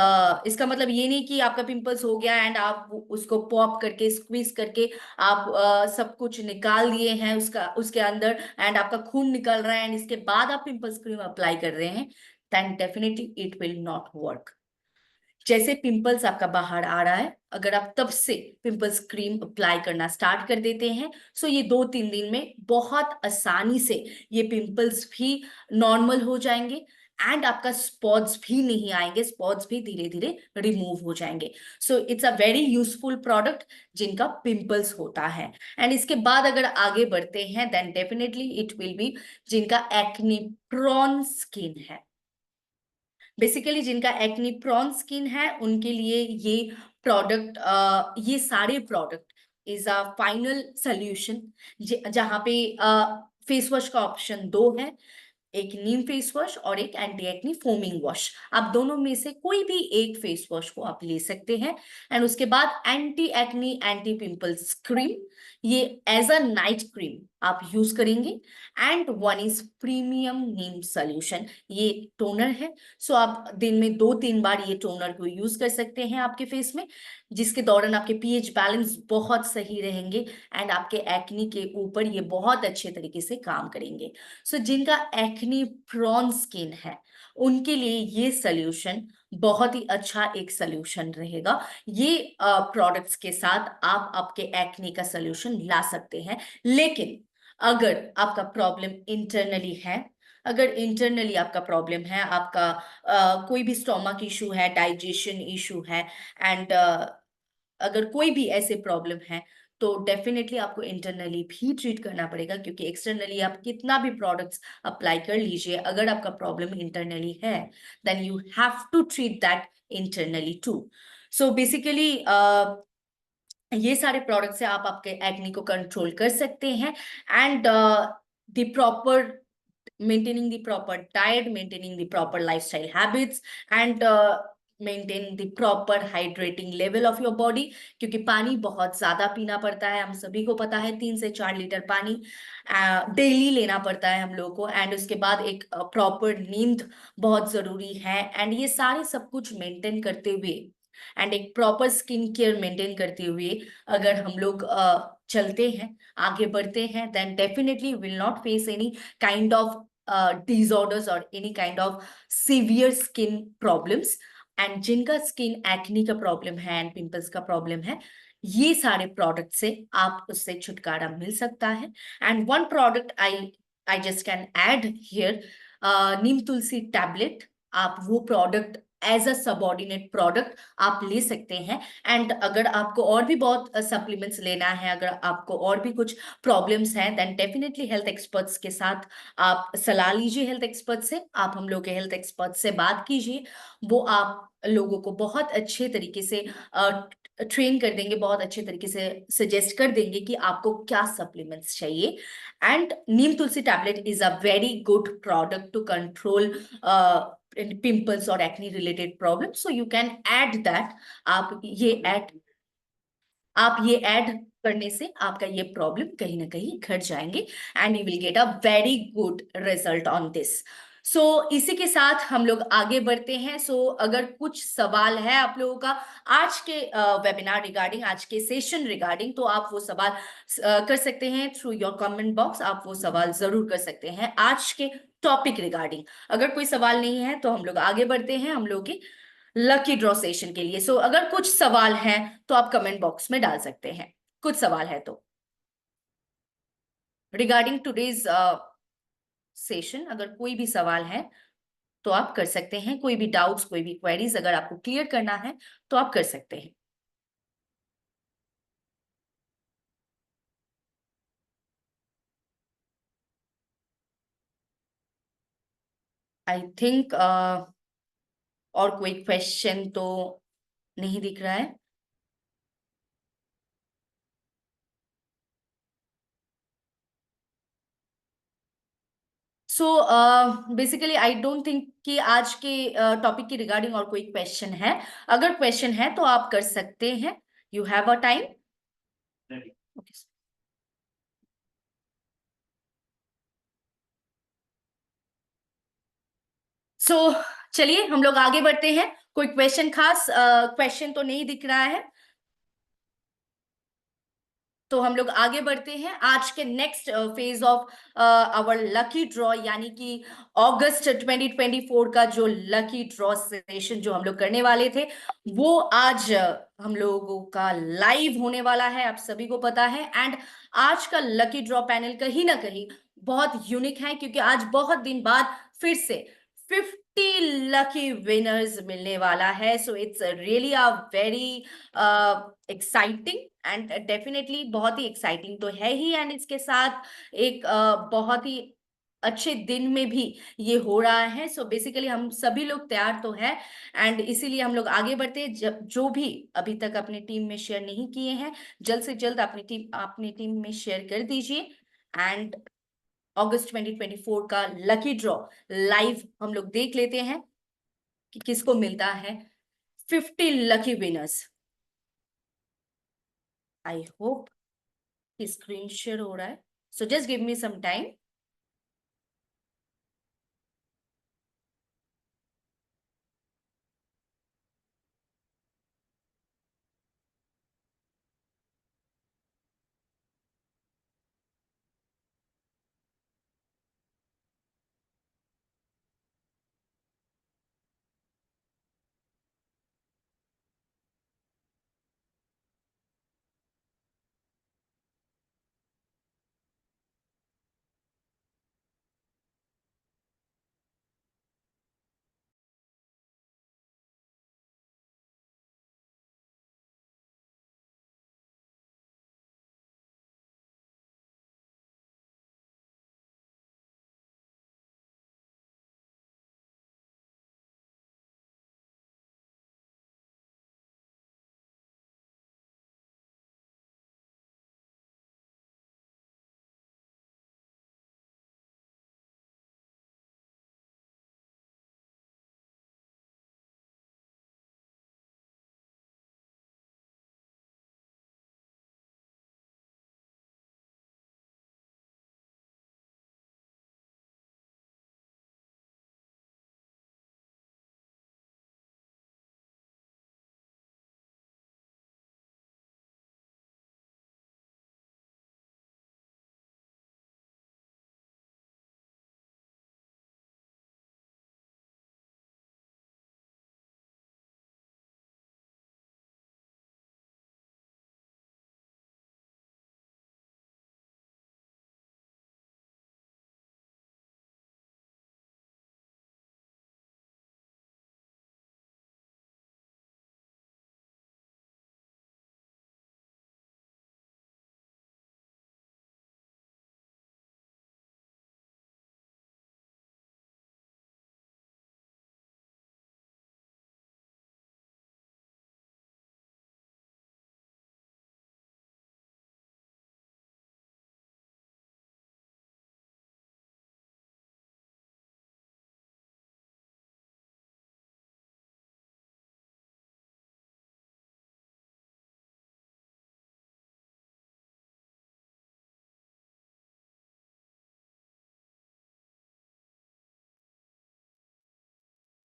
इसका मतलब ये नहीं कि आपका पिंपल्स हो गया एंड आप उसको पॉप करके स्क्वीज करके आप सब कुछ निकाल दिए हैं उसका उसके अंदर एंड आपका खून निकल रहा है एंड इसके बाद आप पिंपल्स क्रीम अप्लाई कर रहे हैं, then definitely it will not work। जैसे पिंपल्स आपका बाहर आ रहा है, अगर आप तब से पिंपल्स क्रीम अप्लाई करना स्टार्ट कर देते हैं, सो ये 2-3 दिन में बहुत आसानी से ये पिंपल्स भी नॉर्मल हो जाएंगे एंड आपका स्पॉट्स भी नहीं आएंगे, स्पॉट्स भी धीरे धीरे रिमूव हो जाएंगे। So it's a very useful product जिनका पिंपल्स होता है। एंड इसके बाद अगर आगे बढ़ते हैं then definitely it will be जिनका एक्ने प्रोन स्किन है। बेसिकली जिनका एक्नी प्रॉन स्किन है उनके लिए ये प्रोडक्ट, ये सारे product is a final solution. जहाँ पे फेस वॉश का ऑप्शन दो है, एक नीम फेस वॉश और एक एंटी एक्नी फोमिंग वॉश। आप दोनों में से कोई भी एक फेस वॉश को आप ले सकते हैं। एंड उसके बाद anti acne anti pimples cream, ये एज अ नाइट क्रीम आप यूज करेंगे। And one is premium Neem solution, ये टोनर है। सो आप दिन में 2-3 बार ये टोनर को यूज कर सकते हैं आपके फेस में, जिसके दौरान आपके पीएच बैलेंस बहुत सही रहेंगे एंड आपके एक्नी के ऊपर ये बहुत अच्छे तरीके से काम करेंगे। सो जिनका एक्नी प्रोन स्किन है उनके लिए ये सोल्यूशन बहुत ही अच्छा एक सोल्यूशन रहेगा। ये प्रोडक्ट्स के साथ आप आपके एक्ने का सोल्यूशन ला सकते हैं। लेकिन अगर आपका प्रॉब्लम इंटरनली है, अगर इंटरनली आपका प्रॉब्लम है, आपका कोई भी स्टोमक इशू है, डाइजेशन इशू है, एंड अगर कोई भी ऐसे प्रॉब्लम है, तो डेफिनेटली आपको इंटरनली भी ट्रीट करना पड़ेगा, क्योंकि एक्सटर्नली आप कितना भी प्रोडक्ट्स अप्लाई कर लीजिए, अगर आपका प्रॉब्लम इंटरनली है then you have to treat that internally too. So basically ये सारे प्रोडक्ट्स से आप आपके एक्ने को कंट्रोल कर सकते हैं। And the proper maintaining the proper diet, maintaining the proper lifestyle habits, and maintain the proper hydrating level of your body, क्योंकि पानी बहुत ज्यादा पीना पड़ता है, हम सभी को पता है 3 से 4 लीटर पानी डेली लेना पड़ता है हम लोगों को। एंड उसके बाद एक प्रॉपर नींद बहुत जरूरी है, एंड ये सारे सब कुछ मेंटेन करते हुए एंड एक प्रॉपर स्किन केयर मेंटेन करते हुए अगर हम लोग चलते हैं, आगे बढ़ते हैं, then definitely will not face any kind of disorders or any kind of severe skin problems। And जिनका स्किन एक्नी का प्रॉब्लम है एंड पिंपल्स का प्रॉब्लम है, ये सारे प्रोडक्ट से आप उससे छुटकारा मिल सकता है। And one product I just can add here, neem tulsi tablet. आप वो product as a subordinate product आप ले सकते हैं। एंड अगर आपको और भी बहुत सप्लीमेंट्स लेना है, अगर आपको और भी कुछ प्रॉब्लम्स हैं, देन डेफिनेटली हेल्थ एक्सपर्ट्स के साथ आप सलाह लीजिए। हेल्थ एक्सपर्ट से आप हम लोग के हेल्थ एक्सपर्ट से बात कीजिए, वो आप लोगों को बहुत अच्छे तरीके से ट्रेन कर देंगे, बहुत अच्छे तरीके से सजेस्ट कर देंगे कि आपको क्या सप्लीमेंट्स चाहिए। And neem tulsi tablet is a very good product to control pimples और acne related problem, so you can add that. आप ये ऐड करने से आपका ये प्रॉब्लम कहीं ना कहीं घट जाएंगे and you will get a very good result on this. So इसी के साथ हम लोग आगे बढ़ते हैं। सो अगर कुछ सवाल है आप लोगों का आज के वेबिनार रिगार्डिंग, आज के सेशन रिगार्डिंग, तो आप वो सवाल कर सकते हैं थ्रू योर कमेंट बॉक्स। आप वो सवाल जरूर कर सकते हैं आज के टॉपिक रिगार्डिंग। अगर कोई सवाल नहीं है तो हम लोग आगे बढ़ते हैं हम लोग के लकी ड्रॉ सेशन के लिए। सो अगर कुछ सवाल है तो आप कमेंट बॉक्स में डाल सकते हैं, कुछ सवाल है तो रिगार्डिंग टुडेज सेशन। अगर कोई भी सवाल है तो आप कर सकते हैं, कोई भी डाउट्स, कोई भी क्वेरीज अगर आपको क्लियर करना है तो आप कर सकते हैं। आई थिंक और कोई क्वेश्चन तो नहीं दिख रहा है। So basically I don't think कि आज के टॉपिक की रिगार्डिंग और कोई क्वेश्चन है। अगर क्वेश्चन है तो आप कर सकते हैं, you have a time. Okay, so चलिए हम लोग आगे बढ़ते हैं। कोई क्वेश्चन, खास क्वेश्चन तो नहीं दिख रहा है, तो हम लोग आगे बढ़ते हैं आज के next phase of our lucky draw, यानी कि अगस्त 2024 का जो लकी ड्रॉ सेशन जो हम लोग करने वाले थे, वो आज हम लोगों का लाइव होने वाला है, आप सभी को पता है। एंड आज का लकी ड्रॉ पैनल कहीं ना कहीं बहुत यूनिक है, क्योंकि आज बहुत दिन बाद फिर से 50 लकी विनर्स मिलने वाला है। So it's really a very exciting and definitely बहुत ही एक्साइटिंग तो है ही, एंड इसके साथ एक बहुत ही अच्छे दिन में भी ये हो रहा है। सो बेसिकली हम सभी लोग तैयार तो है, एंड इसीलिए हम लोग आगे बढ़ते हैं। जो भी अभी तक अपनी टीम में शेयर नहीं किए हैं, जल्द से जल्द अपनी टीम में शेयर कर दीजिए। एंड अगस्त 2024 का लकी ड्रॉ लाइव हम लोग देख लेते हैं कि किसको मिलता है 50 lucky winners. I hope screen share हो रहा है। So just give me some time.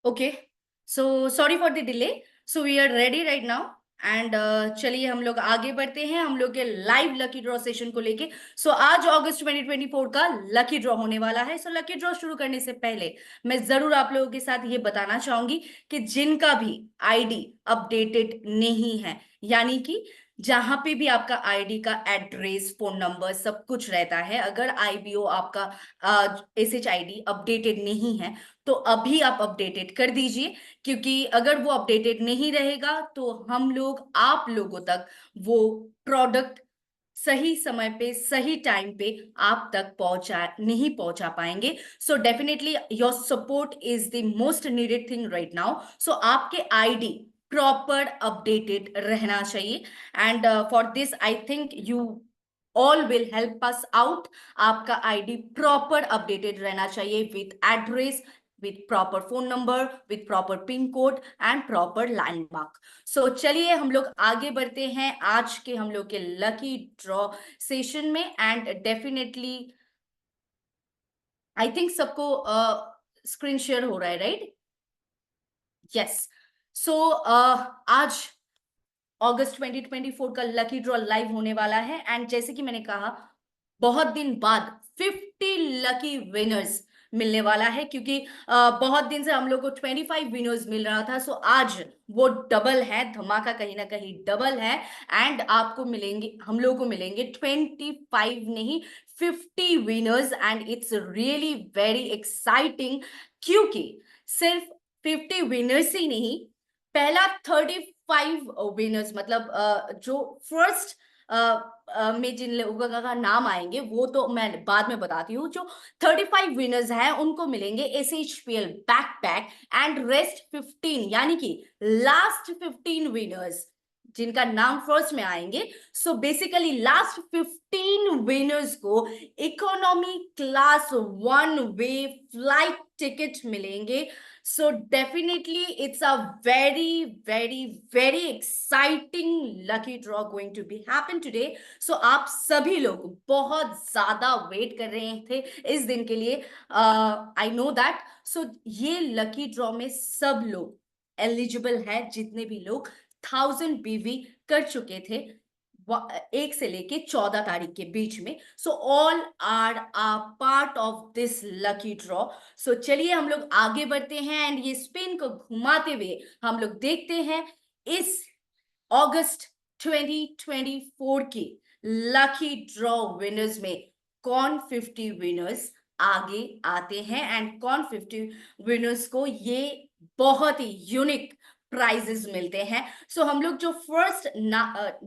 Okay, so sorry for the delay. So we are ready right now and चलिए हम लोग आगे बढ़ते हैं हम लोग के लाइव लकी ड्रॉ सेशन को लेके। सो आज अगस्त 2024 का लकी ड्रॉ होने वाला है। सो लकी ड्रॉ शुरू करने से पहले मैं जरूर आप लोगों के साथ ये बताना चाहूंगी कि जिनका भी आईडी अपडेटेड नहीं है, यानी कि जहां पे भी आपका आईडी का एड्रेस, फोन नंबर सब कुछ रहता है, अगर आईबीओ आपका SHID अपडेटेड नहीं है तो अभी आप अपडेटेड कर दीजिए, क्योंकि अगर वो अपडेटेड नहीं रहेगा तो हम लोग आप लोगों तक वो प्रोडक्ट सही समय पे सही टाइम पे आप तक नहीं पहुंचा पाएंगे। So definitely your support is the most needed thing right now. So आपके आईडी प्रॉपर अपडेटेड रहना चाहिए and for this I think you all will help us out. आपका आईडी प्रॉपर अपडेटेड रहना चाहिए with address, with proper phone number, with proper pin code and proper landmark. So चलिए हम लोग आगे बढ़ते हैं आज के हम लोग के लकी ड्रॉ सेशन में एंड डेफिनेटली आई थिंक सबको स्क्रीन शेयर हो रहा है, राइट? यस। सो आज अगस्त 2024 का लकी ड्रॉ लाइव होने वाला है एंड जैसे कि मैंने कहा बहुत दिन बाद 50 लकी विनर्स मिलने वाला है, क्योंकि बहुत दिन से हम लोग को 25 विनर्स मिल रहा था। सो आज वो डबल है, धमाका कहीं ना कहीं डबल है एंड आपको मिलेंगे, हम लोग को मिलेंगे 25 नहीं 50 winners and it's really very exciting, क्योंकि सिर्फ 50 विनर्स ही नहीं, पहला 35 विनर्स मतलब जो फर्स्ट में जिन लोगों का नाम आएंगे वो तो मैं बाद में बताती हूँ। जो 35 विनर्स हैं उनको मिलेंगे SHPL बैकपैक एंड रेस्ट 15 यानी कि लास्ट 15 विनर्स जिनका नाम फर्स्ट में आएंगे, सो बेसिकली लास्ट 15 विनर्स को economy class 1 way flight ticket मिलेंगे. So definitely it's a very very very exciting lucky draw going to be happen today. So आप सभी लोग बहुत ज्यादा वेट कर रहे थे इस दिन के लिए. I know that. सो ये लकी ड्रॉ में सब लोग एलिजिबल है, जितने भी लोग 1000 BV कर चुके थे 1 से लेके 14 तारीख के बीच में. So all are a part of this lucky draw. So चलिए हम लोग आगे बढ़ते हैं एंड ये स्पिन को घुमाते हुए हम लोग देखते हैं इस अगस्त 2024 की लकी ड्रॉ विनर्स में कौन 50 विनर्स आगे आते हैं एंड कौन 50 विनर्स को ये बहुत ही यूनिक प्राइजेस मिलते हैं. सो हम लोग जो फर्स्ट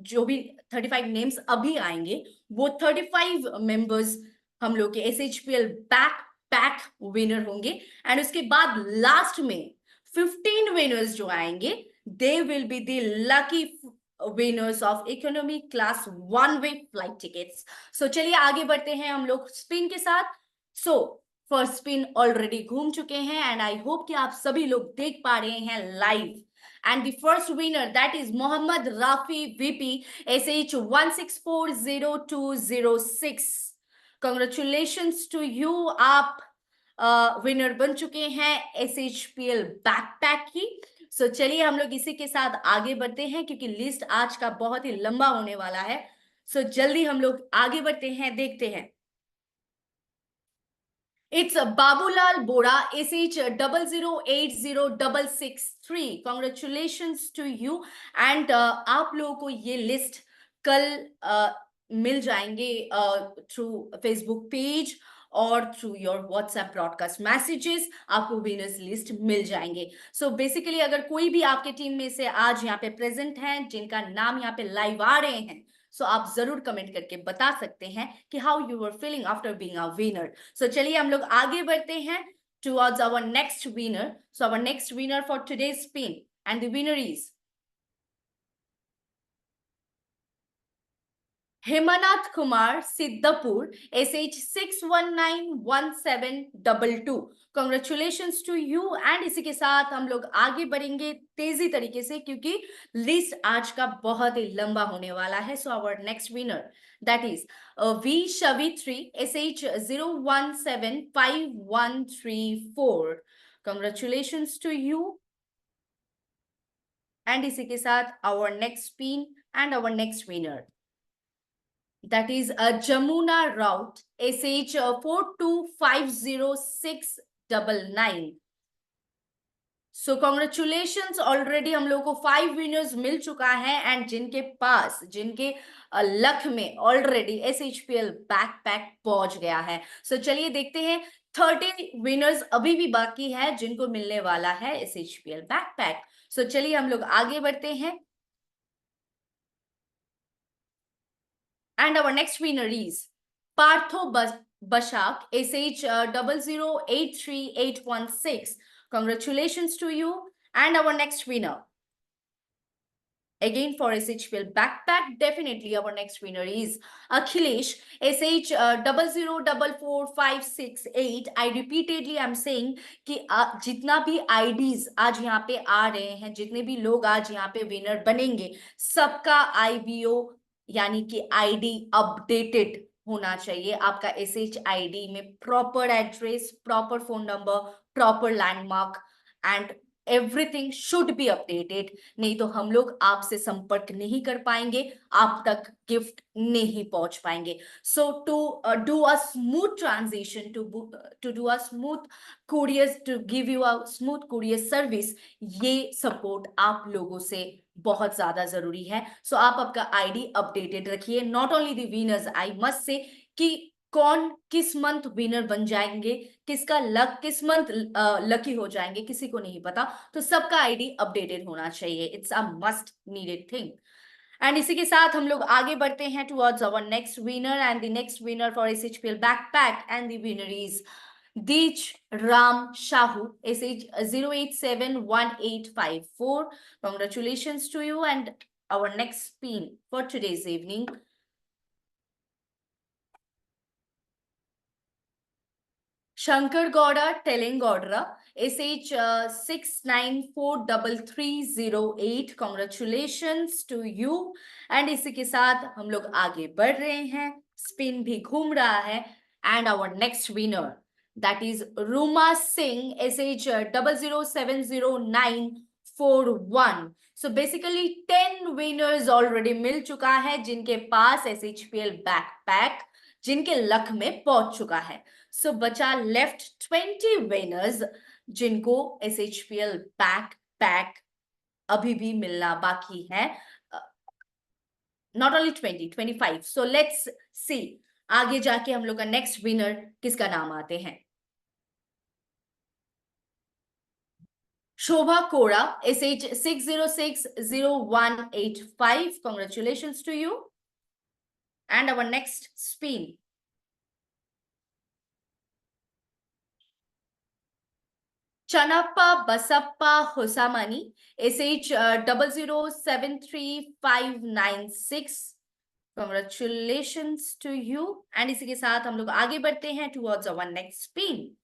जो भी 35 नेम्स अभी आएंगे वो 35 मेंबर्स हम लोग के SHPL बैक पैक विनर होंगे. एंड उसके बाद लास्ट में 15 विनर्स जो आएंगे they will be the lucky winners of economy class 1 way flight tickets. So चलिए आगे बढ़ते हैं हम लोग स्पिन के साथ. सो फर्स्ट स्पिन ऑलरेडी घूम चुके हैं एंड आई होप कि आप सभी लोग देख पा रहे हैं live. And the first winner that is Mohammad Rafi VP SH 1640206. Congratulations to you. आप विनर बन चुके हैं SHPL बैकपैक की. सो चलिए हम लोग इसी के साथ आगे बढ़ते हैं क्योंकि लिस्ट आज का बहुत ही लंबा होने वाला है. सो जल्दी हम लोग आगे बढ़ते हैं, देखते हैं. It's Babulal Bora SH 00806663. Congratulations to you. And आप लोगों को ये लिस्ट कल मिल जाएंगे थ्रू फेसबुक पेज और through your WhatsApp broadcast messages. आपको विनर्स लिस्ट मिल जाएंगे. सो बेसिकली अगर कोई भी आपके टीम में से आज यहाँ पे प्रेजेंट हैं जिनका नाम यहाँ पे लाइव आ रहे हैं, सो आप जरूर कमेंट करके बता सकते हैं कि how you were feeling after being a winner. So चलिए हम लोग आगे बढ़ते हैं towards our next winner. So our next winner for today's spin and the winner is Hemnath Kumar Siddhpur SH 6191722. Congratulations to you. And इसी के साथ हम लोग आगे बढ़ेंगे तेजी तरीके से क्योंकि लिस्ट आज का बहुत ही लंबा होने वाला है. So our next winner that is V Shavitri SH 01755134. Congratulations to you. And इसी के साथ our next spin and our next winner that is Jamuna Rout SH 4250699. So congratulations. Already हम लोग को 5 विनर्स मिल चुका है एंड जिनके पास जिनके लक में ऑलरेडी SHPL बैकपैक पहुंच गया है. सो चलिए देखते हैं 30 विनर्स अभी भी बाकी है जिनको मिलने वाला है SHPL बैकपैक. सो चलिए हम लोग आगे बढ़ते हैं. And our next winner is Partho Bashak SH 0083816. Congratulations to you. And our next winner again for SHPL backpack, definitely our next winner is Akhilesh SH 0044568. I repeatedly am saying कि जितना भी IDs आज यहाँ पे आ रहे हैं, जितने भी लोग आज यहाँ पे विनर बनेंगे, सबका IBO यानी कि ID अपडेटेड होना चाहिए. आपका SH ID में proper address, proper phone number, proper landmark and everything should be updated. नहीं तो हम लोग आपसे संपर्क नहीं कर पाएंगे, आप तक गिफ्ट नहीं पहुंच पाएंगे. So to do a smooth transition, to do a smooth courier, to give you a smooth courier service, ये सपोर्ट आप लोगों से बहुत ज्यादा जरूरी है. सो आप आपका आईडी अपडेटेड रखिए. Not only the winners, I must से कि कौन किस मंथ विनर बन जाएंगे, किसका लक किस मंथ लकी हो जाएंगे, किसी को नहीं पता. तो सबका आईडी अपडेटेड होना चाहिए. It's a must needed thing. And इसी के साथ हम लोग आगे बढ़ते हैं towards our next winner. And the next winner for SHPL backpack and the winner is Dij Ram Shahu SH 0871854. Congratulations to you. And our next spin for today's evening. Shankar Gowda, Telengodra, SH 69433308. Congratulations to you. And इसी के साथ हम लोग आगे बढ़ रहे हैं, spin भी घूम रहा है. And our next winner, that is Ruma Singh, SH 00700941. So basically 10 winners already मिल चुका है जिनके पास SHPL backpack जिनके लक में पहुंच चुका है. So बचा लेफ्ट 20 winners जिनको SHPL backpack अभी भी मिलना बाकी है. Not only 20, 25. So let's see आगे जाके हम लोग का नेक्स्ट विनर किसका नाम आते हैं. शोभा कोड़ा, SH 6060185. Congratulations to you. And our next spin. Chanappa Basappa Hosamani, SH 00735596. Congratulations to you. And इसी के साथ हम लोग आगे बढ़ते हैं towards our next spin.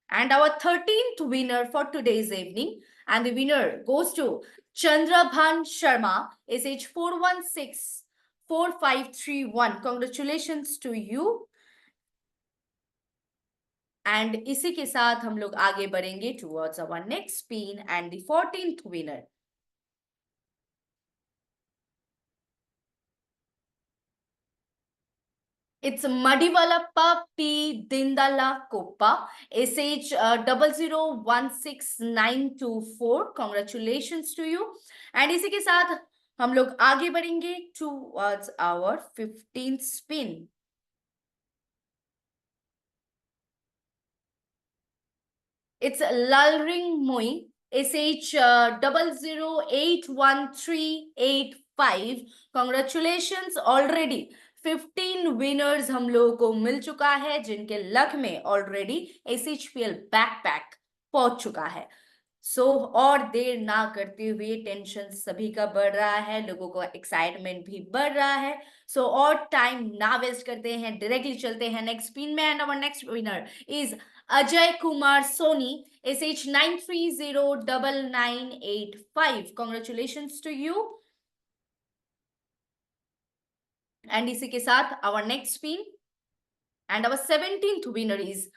And our 13th winner for today's evening, and the winner goes to Chandrabhan Sharma, SH 4164531. Congratulations to you. And इसी के साथ हम लोग आगे बढ़ेंगे towards our next spin and the 14th winner. It's Madivalappa P. Dindala Koppa, SH 001692. Congratulations to you. And इसी के साथ हम लोग आगे बढ़ेंगे towards our 15th spin. It's Lalring Moi, SH 00813885. Congratulations, already 15 winners हम लोगों को मिल चुका है जिनके लक में ऑलरेडी SHPL बैकपैक पहुंच चुका है. सो और देर ना करते हुए टेंशन सभी का बढ़ रहा है, लोगों को एक्साइटमेंट भी बढ़ रहा है. सो और टाइम ना वेस्ट करते हैं, डायरेक्टली चलते हैं नेक्स्ट स्पिन में. And our next winner is Ajay Kumar Soni, SH 930998. Congratulations to you. And इसी के साथ our next spin and our 17th winner is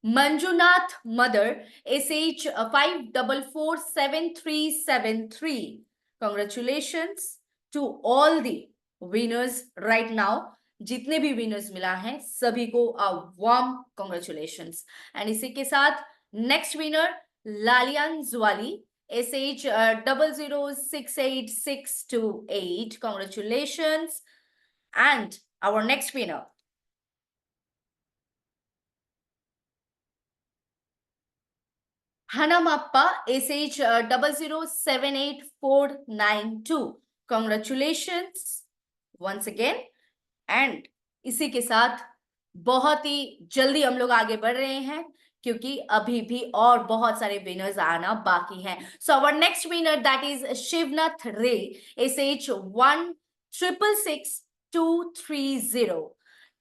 Manjunath Mother, SH 544773. Congratulations to all the winners right now. जितने भी winners मिला है सभी को a warm congratulations. And इसी के साथ next winner Lallian जुआली, SH 00068628. Congratulations. And our next winner, Hanamappa, SH 00789492. Congratulations once again. And इसी के साथ बहुत ही जल्दी हम लोग आगे बढ़ रहे हैं क्योंकि अभी भी और बहुत सारे विनर्स आना बाकी हैं. So our next winner that is Shivnath Ray, SH 166230.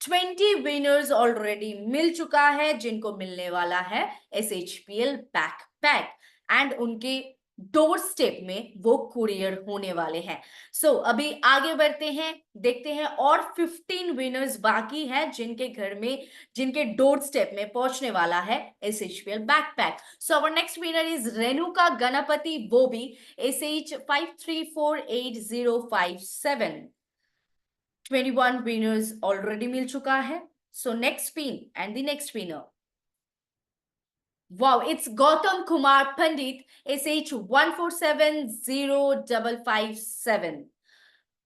20 winners already मिल चुका है जिनको मिलने वाला है SHPL बैकपैक एंड उनके डोर स्टेप में वो कुरियर होने वाले हैं. सो अभी आगे बढ़ते हैं, देखते हैं और 15 विनर्स बाकी हैं जिनके घर में, जिनके डोर स्टेप में पहुंचने वाला है SHPL backpack. So our next winner is Renuka Ganapati Bobby, SH 534857. 21 winners already मिल चुका है. So next spin and the next winner. Wow, it's Gautam Kumar Pandit, SH 14705557.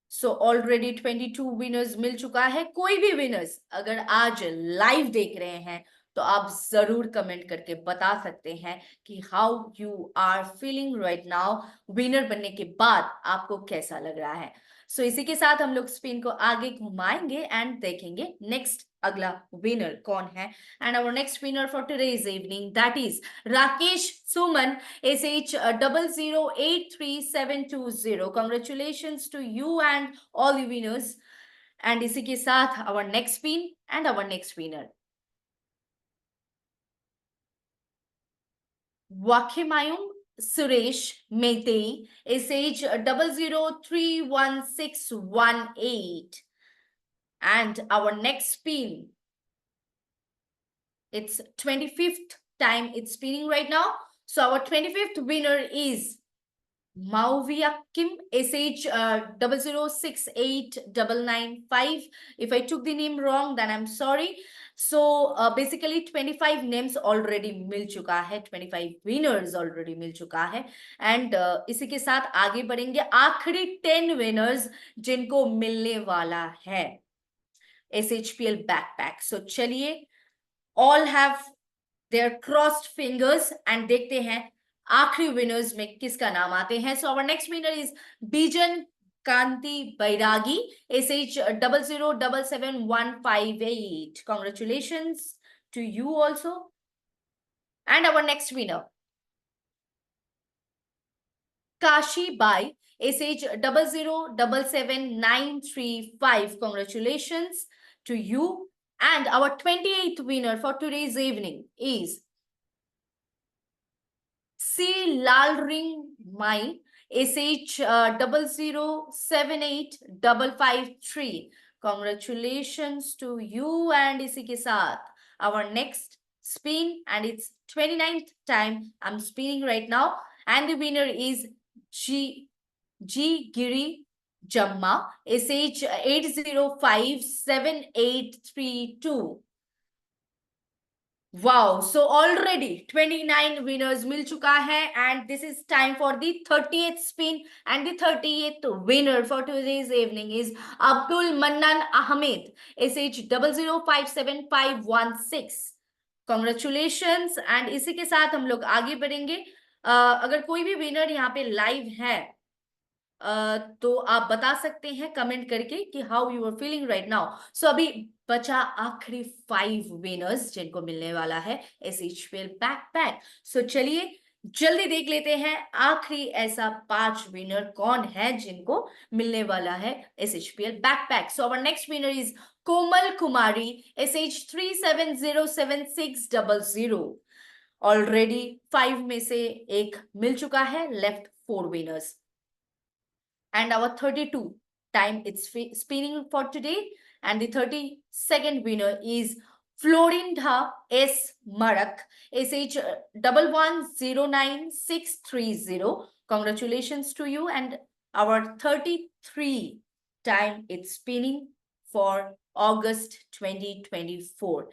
So already 22 winners मिल चुका है. कोई भी winners अगर आज live देख रहे हैं तो आप जरूर कमेंट करके बता सकते हैं कि how you are feeling right now. Winner बनने के बाद आपको कैसा लग रहा है. सो इसी के साथ हम लोग स्पिन को आगे घुमाएंगे एंड देखेंगे नेक्स्ट अगला विनर कौन है. And our next winner for today's evening that is Rakesh Suman SH00833720. Congratulations to you and all the winners. And इसी के साथ our next pin and our next winner Wakimayum Suresh Meitei SH00316118. And our next spin, it's 25th time it's spinning right now. So our 25th winner is Mauviakim SH006895. If I took the name wrong, then I'm sorry. So basically 25 names already मिल चुका है, 25 winners already मिल चुका है. And इसी के साथ आगे बढ़ेंगे आखिरी 10 winners जिनको मिलने वाला है SHPL backpack. So चलिए, all have their crossed fingers and देखते हैं आखिरी विनर्स में किसका नाम आते हैं. So our next winner is Bijan Kanti Bairagi SH00777158. Congratulations to you also. And our next winner, Kashi Bai SH00777935. Congratulations to you. And our 28th winner for today's evening is C Lalring Mai SH00785553. Congratulations to you. And इसी के साथ our next spin, and it's 29th time I'm spinning right now, and the winner is G Giri Jamma SH80578832. Wow, so already 29 winners मिल चुका है, and this is time for the 30th spin, and the 30th winner for today's evening is Abdul Mannan Ahmed SH00575516. Congratulations. And इसी के साथ हम लोग आगे बढ़ेंगे. अगर कोई भी विनर यहाँ पे लाइव है तो आप बता सकते हैं कमेंट करके कि how you are feeling right now. So अभी बचा आखिरी 5 विनर्स जिनको मिलने वाला है SHPL बैकपैक. सो चलिए जल्दी देख लेते हैं आखिरी ऐसा 5 विनर कौन है जिनको मिलने वाला है SHPL backpack. So our next winner is Komal Kumari SH370760. Already 5 में से एक मिल चुका है, left 4 winners. And our 32 time it's spinning for today, and the 32nd winner is Florinda S Marak SH110960. Congratulations to you. And our 33 time it's spinning for August 2024,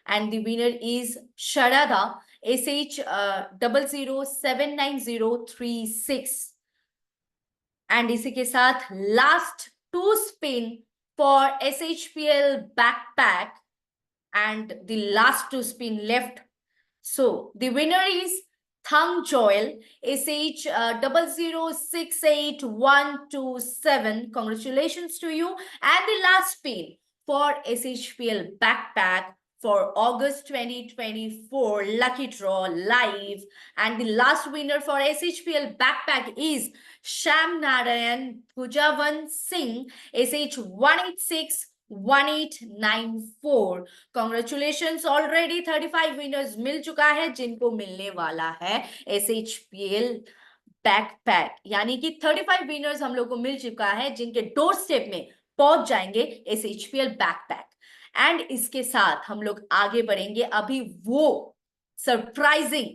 and the winner is Sharada SH007936. And इसी के साथ last 2 spin for SHPL backpack, and the last 2 spin left. So the winner is Thang Joel SH00682127. Congratulations to you. And the last spin for SHPL backpack for August 2024 lucky draw live, and the last winner for SHPL backpack is Sham Narayan Pujavan Singh SH1861894. Congratulations, already 35 winners मिल चुका है जिनको मिलने वाला है SHPL backpack. यानी कि 35 winners हम लोग को मिल चुका है जिनके डोर स्टेप में पहुंच जाएंगे SHPL बैकपैक. एंड इसके साथ हम लोग आगे बढ़ेंगे अभी वो सरप्राइजिंग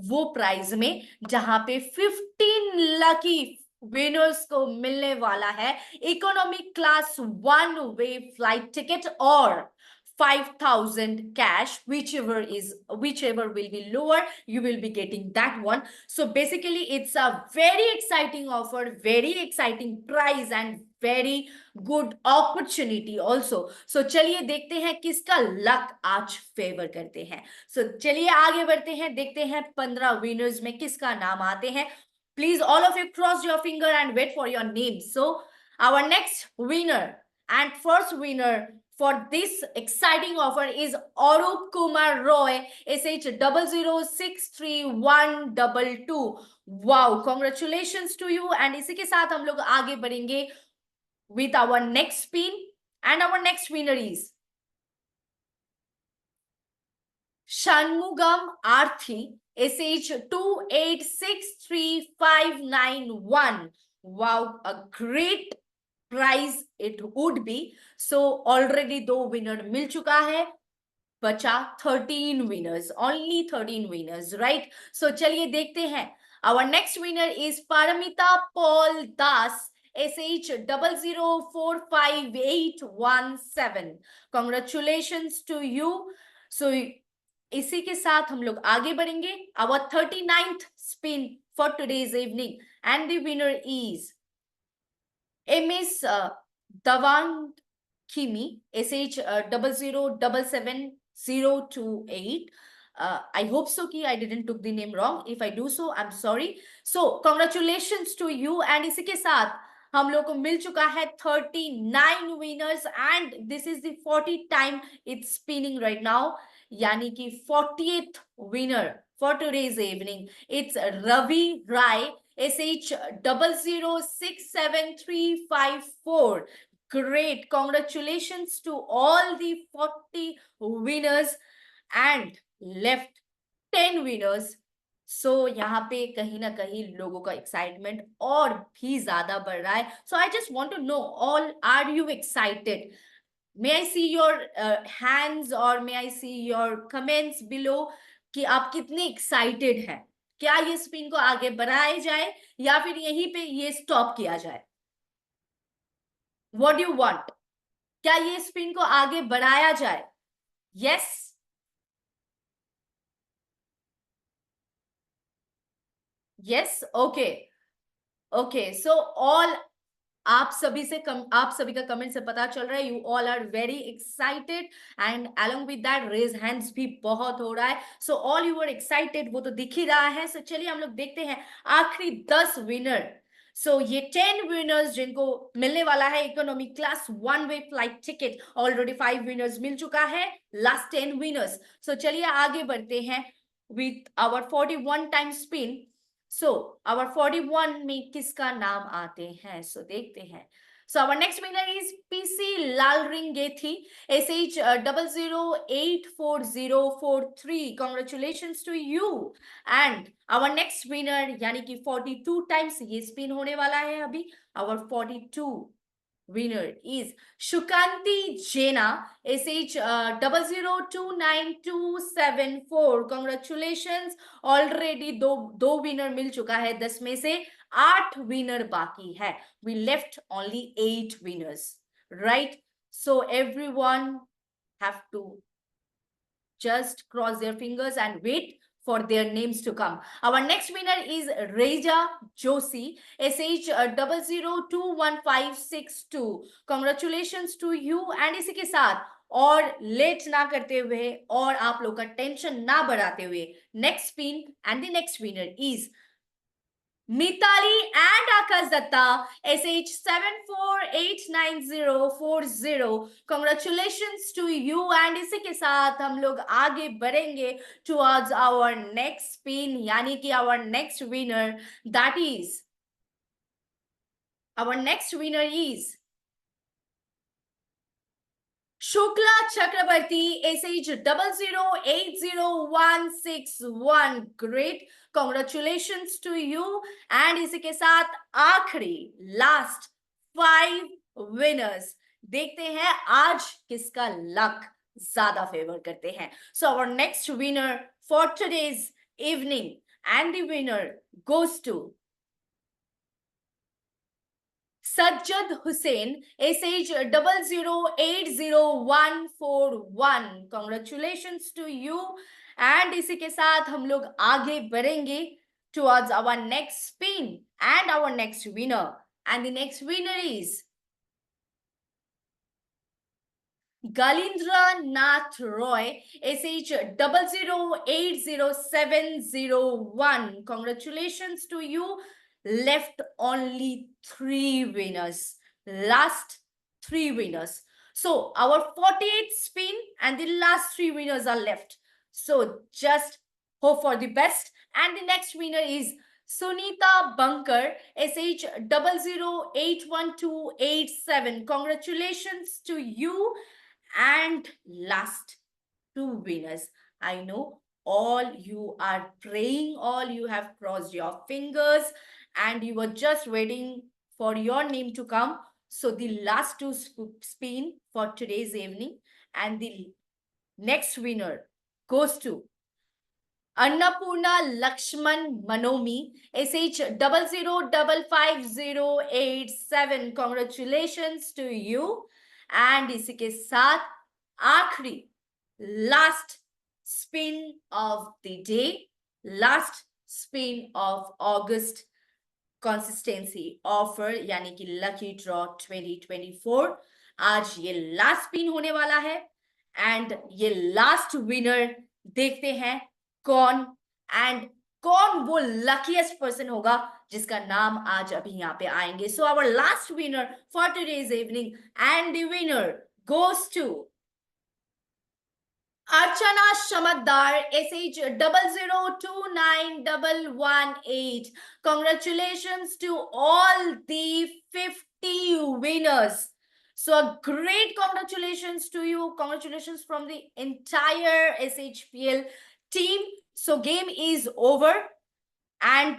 वो प्राइज में जहां पे 15 लकी विनर्स को मिलने वाला है economic class 1 way flight ticket और 5,000 cash, whichever will be lower, you will be getting that one. So basically it's a very exciting offer, very exciting price, and very good opportunity also. So चलिए देखते हैं किसका luck आज favour करते हैं. So चलिए आगे बढ़ते हैं, देखते हैं 15 winners में किसका नाम आते हैं. Please all of you cross your finger and wait for your name. So our next winner and first winner for this exciting offer is Arup Kumar Roy, SH00633122. Wow, congratulations to you. And इसी के साथ हम लोग आगे बढ़ेंगे with our next spin, and our next winner is Shanmugam Arthi, SH286351. Wow, a great prize it would be. So already दो winner मिल चुका है, बचा 13 winners, only 13 winners, right? So चलिए देखते हैं. Our next winner is Paramita Paul Das, SH00458117. Congratulations to you. So इसी के साथ हम लोग आगे बढ़ेंगे. Our 39th spin for today's evening, and the winner is MS Davang Kimi, SH00777028. I hope so कि I didn't took the name wrong. If I do so, I'm sorry. So congratulations to you. And इसी के साथ हम लोग को मिल चुका है 39 winners, and this is the 40th time it's spinning right now. यानी कि 40th winner for today's evening. It's Ravi Rai, SH006734. Great, congratulations to all the 40 winners and left 10 winners. So यहाँ पे कहीं ना कहीं लोगों का excitement और भी ज़्यादा बढ़ रहा है. So I just want to know, all, are you excited? May I see your hands, or may I see your comments below कि आप कितने excited हैं? क्या ये स्पिन को आगे बढ़ाया जाए या फिर यहीं पे ये स्टॉप किया जाए? What do you want? क्या ये स्पिन को आगे बढ़ाया जाए? Yes? Yes? Okay. Okay. So all आप सभी का कमेंट से पता चल रहा है you all are very excited, and along with that raise hands भी बहुत हो रहा है. So all you are excited, वो तो दिख ही रहा है. सो चलिए हम लोग देखते हैं आखिरी 10 विनर. सो ये 10 विनर्स जिनको मिलने वाला है economy class 1 way flight ticket, already 5 winners मिल चुका है, लास्ट 10 विनर्स. सो चलिए आगे बढ़ते हैं with our 41 time spin. So our 41 में किसका नाम आते हैं? So देखते हैं. So our next winner is PC Lalringethi, SH00084043. Congratulations to you. And our next winner, यानी कि 42 times ये spin होने वाला है अभी. Our 42 winner is Shukanti Jena, SH00292774. Congratulations. Already दो winner मिल चुका है 10 में से. 8 winner बाकी है. We left only 8 winners, right? So everyone have to just cross their fingers and wait for their names to come. Our next winner is Reja Joshi, SH00215562. Congratulations to you. And इसी के साथ और late ना करते हुए और आप लोग का टेंशन ना बढ़ाते हुए next spin, and the next winner is Mitali and Akash Datta, SH74894040. Congratulations to you. And इसी के साथ हम लोग आगे बढ़ेंगे towards our next spin, यानी कि our next winner, that is, our next winner is Shukla Chakrabarti, SH00806161. Great, congratulations to you. And इसी के साथ आखिरी लास्ट 5 winners. देखते हैं आज किसका लक ज्यादा फेवर करते हैं. So our next winner for today's evening, and the winner goes to Sajjad Hussain, SH00804141. Congratulations to you. And इसी के साथ हम लोग आगे बढ़ेंगे towards our next spin and our next winner. And the next winner is Galindra Nath Roy, SH00807001. Congratulations to you. Left only 3 winners. Last 3 winners. So our 48th spin and the last 3 winners are left. So just hope for the best. And the next winner is Sunita Bankar, SH 00812887. Congratulations to you. And last 2 winners. I know all you are praying, all you have crossed your fingers, and you were just waiting for your name to come. So the last 2 spin for today's evening, and the next winner goes to Annapurna Lakshman Manomi, SH 00555087. Congratulations to you. And इसी के साथ आखिरी last spin of the day, last spin of August consistency offer यानी कि lucky draw 2024. आज ये last spin होने वाला है एंड ये लास्ट विनर देखते हैं कौन एंड कौन वो लकीएस्ट पर्सन होगा जिसका नाम आज अभी यहाँ पे आएंगे. So our last winner for today's evening and the winner goes to Archana Shamadar, SH 00291118. Congratulations to all the 50 winners. So a great congratulations to you. Congratulations from the entire SHPL team. So game is over. And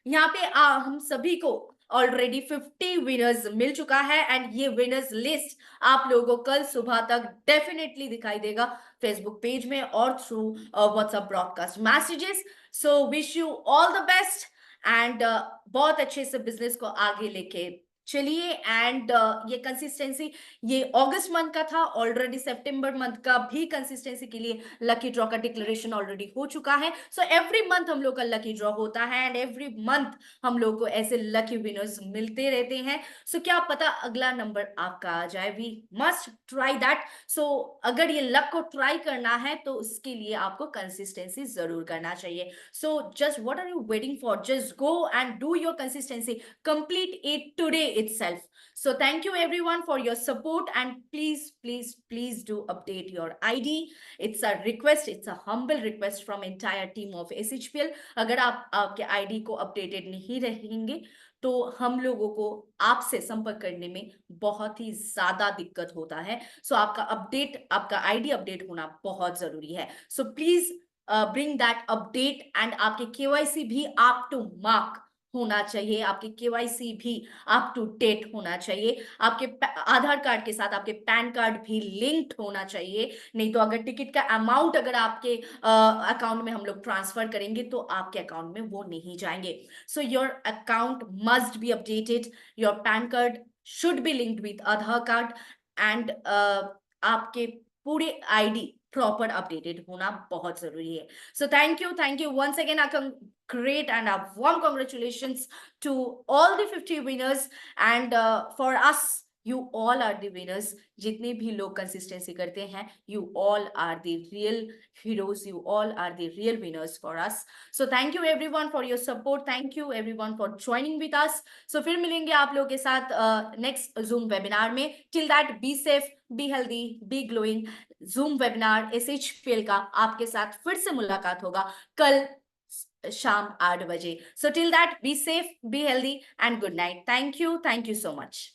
यहाँ पे हम सभी को already 50 winners मिल चुका है and ये winners list आप लोगों को कल सुबह तक डेफिनेटली दिखाई देगा फेसबुक पेज में और through WhatsApp broadcast messages. So wish you all the best and बहुत अच्छे से बिजनेस को आगे लेके चलिए. एंड ये कंसिस्टेंसी ये अगस्त मंथ का था, ऑलरेडी सितंबर मंथ का भी कंसिस्टेंसी के लिए लकी ड्रॉ का डिक्लेरेशन ऑलरेडी हो चुका है. सो एवरी मंथ हम लोग का लकी ड्रॉ होता है एंड एवरी मंथ हम लोग को ऐसे लकी विनर्स मिलते रहते हैं. सो क्या पता अगला नंबर आपका आ जाए. We must try that. So अगर ये लक को ट्राई करना है तो उसके लिए आपको कंसिस्टेंसी जरूर करना चाहिए. So just what are you waiting for? Just go and do your consistency, complete it today itself. So thank you everyone for your support and please do update your ID. It's a request, it's a humble request from entire team of SHPL. अगर आप आपके ID को updated नहीं रहेंगे तो हम लोगों को आपसे संपर्क करने में बहुत ही ज्यादा दिक्कत होता है. सो आपका अपडेट, आपका ID अपडेट होना बहुत जरूरी है. So please bring that update and आपके KYC भी up to mark होना चाहिए, आपके KYC भी अप टू डेट होना चाहिए, आपके आधार कार्ड के साथ आपके पैन कार्ड भी लिंक्ड होना चाहिए. नहीं तो अगर टिकट का अमाउंट अगर आपके अकाउंट में हम लोग ट्रांसफर करेंगे तो आपके अकाउंट में वो नहीं जाएंगे. So your account must be updated, your pan card should be linked with Aadhaar card and आपके पूरे ID प्रॉपर अपडेटेड होना बहुत जरूरी है. So thank you once again. Great and a warm congratulations to all the 50 winners and for us you all are the winners. जितने भी लोग consistency करते हैं you all are the real heroes, you all are the real winners for us. So thank you everyone for your support, thank you everyone for joining with us. So फिर मिलेंगे आप लोगों के साथ next Zoom webinar में. Till that be safe, be healthy, be glowing. Zoom webinar SHPL का आपके साथ फिर से मुलाकात होगा कल शाम 8 बजे. So till that be safe, be healthy and good night. Thank you so much.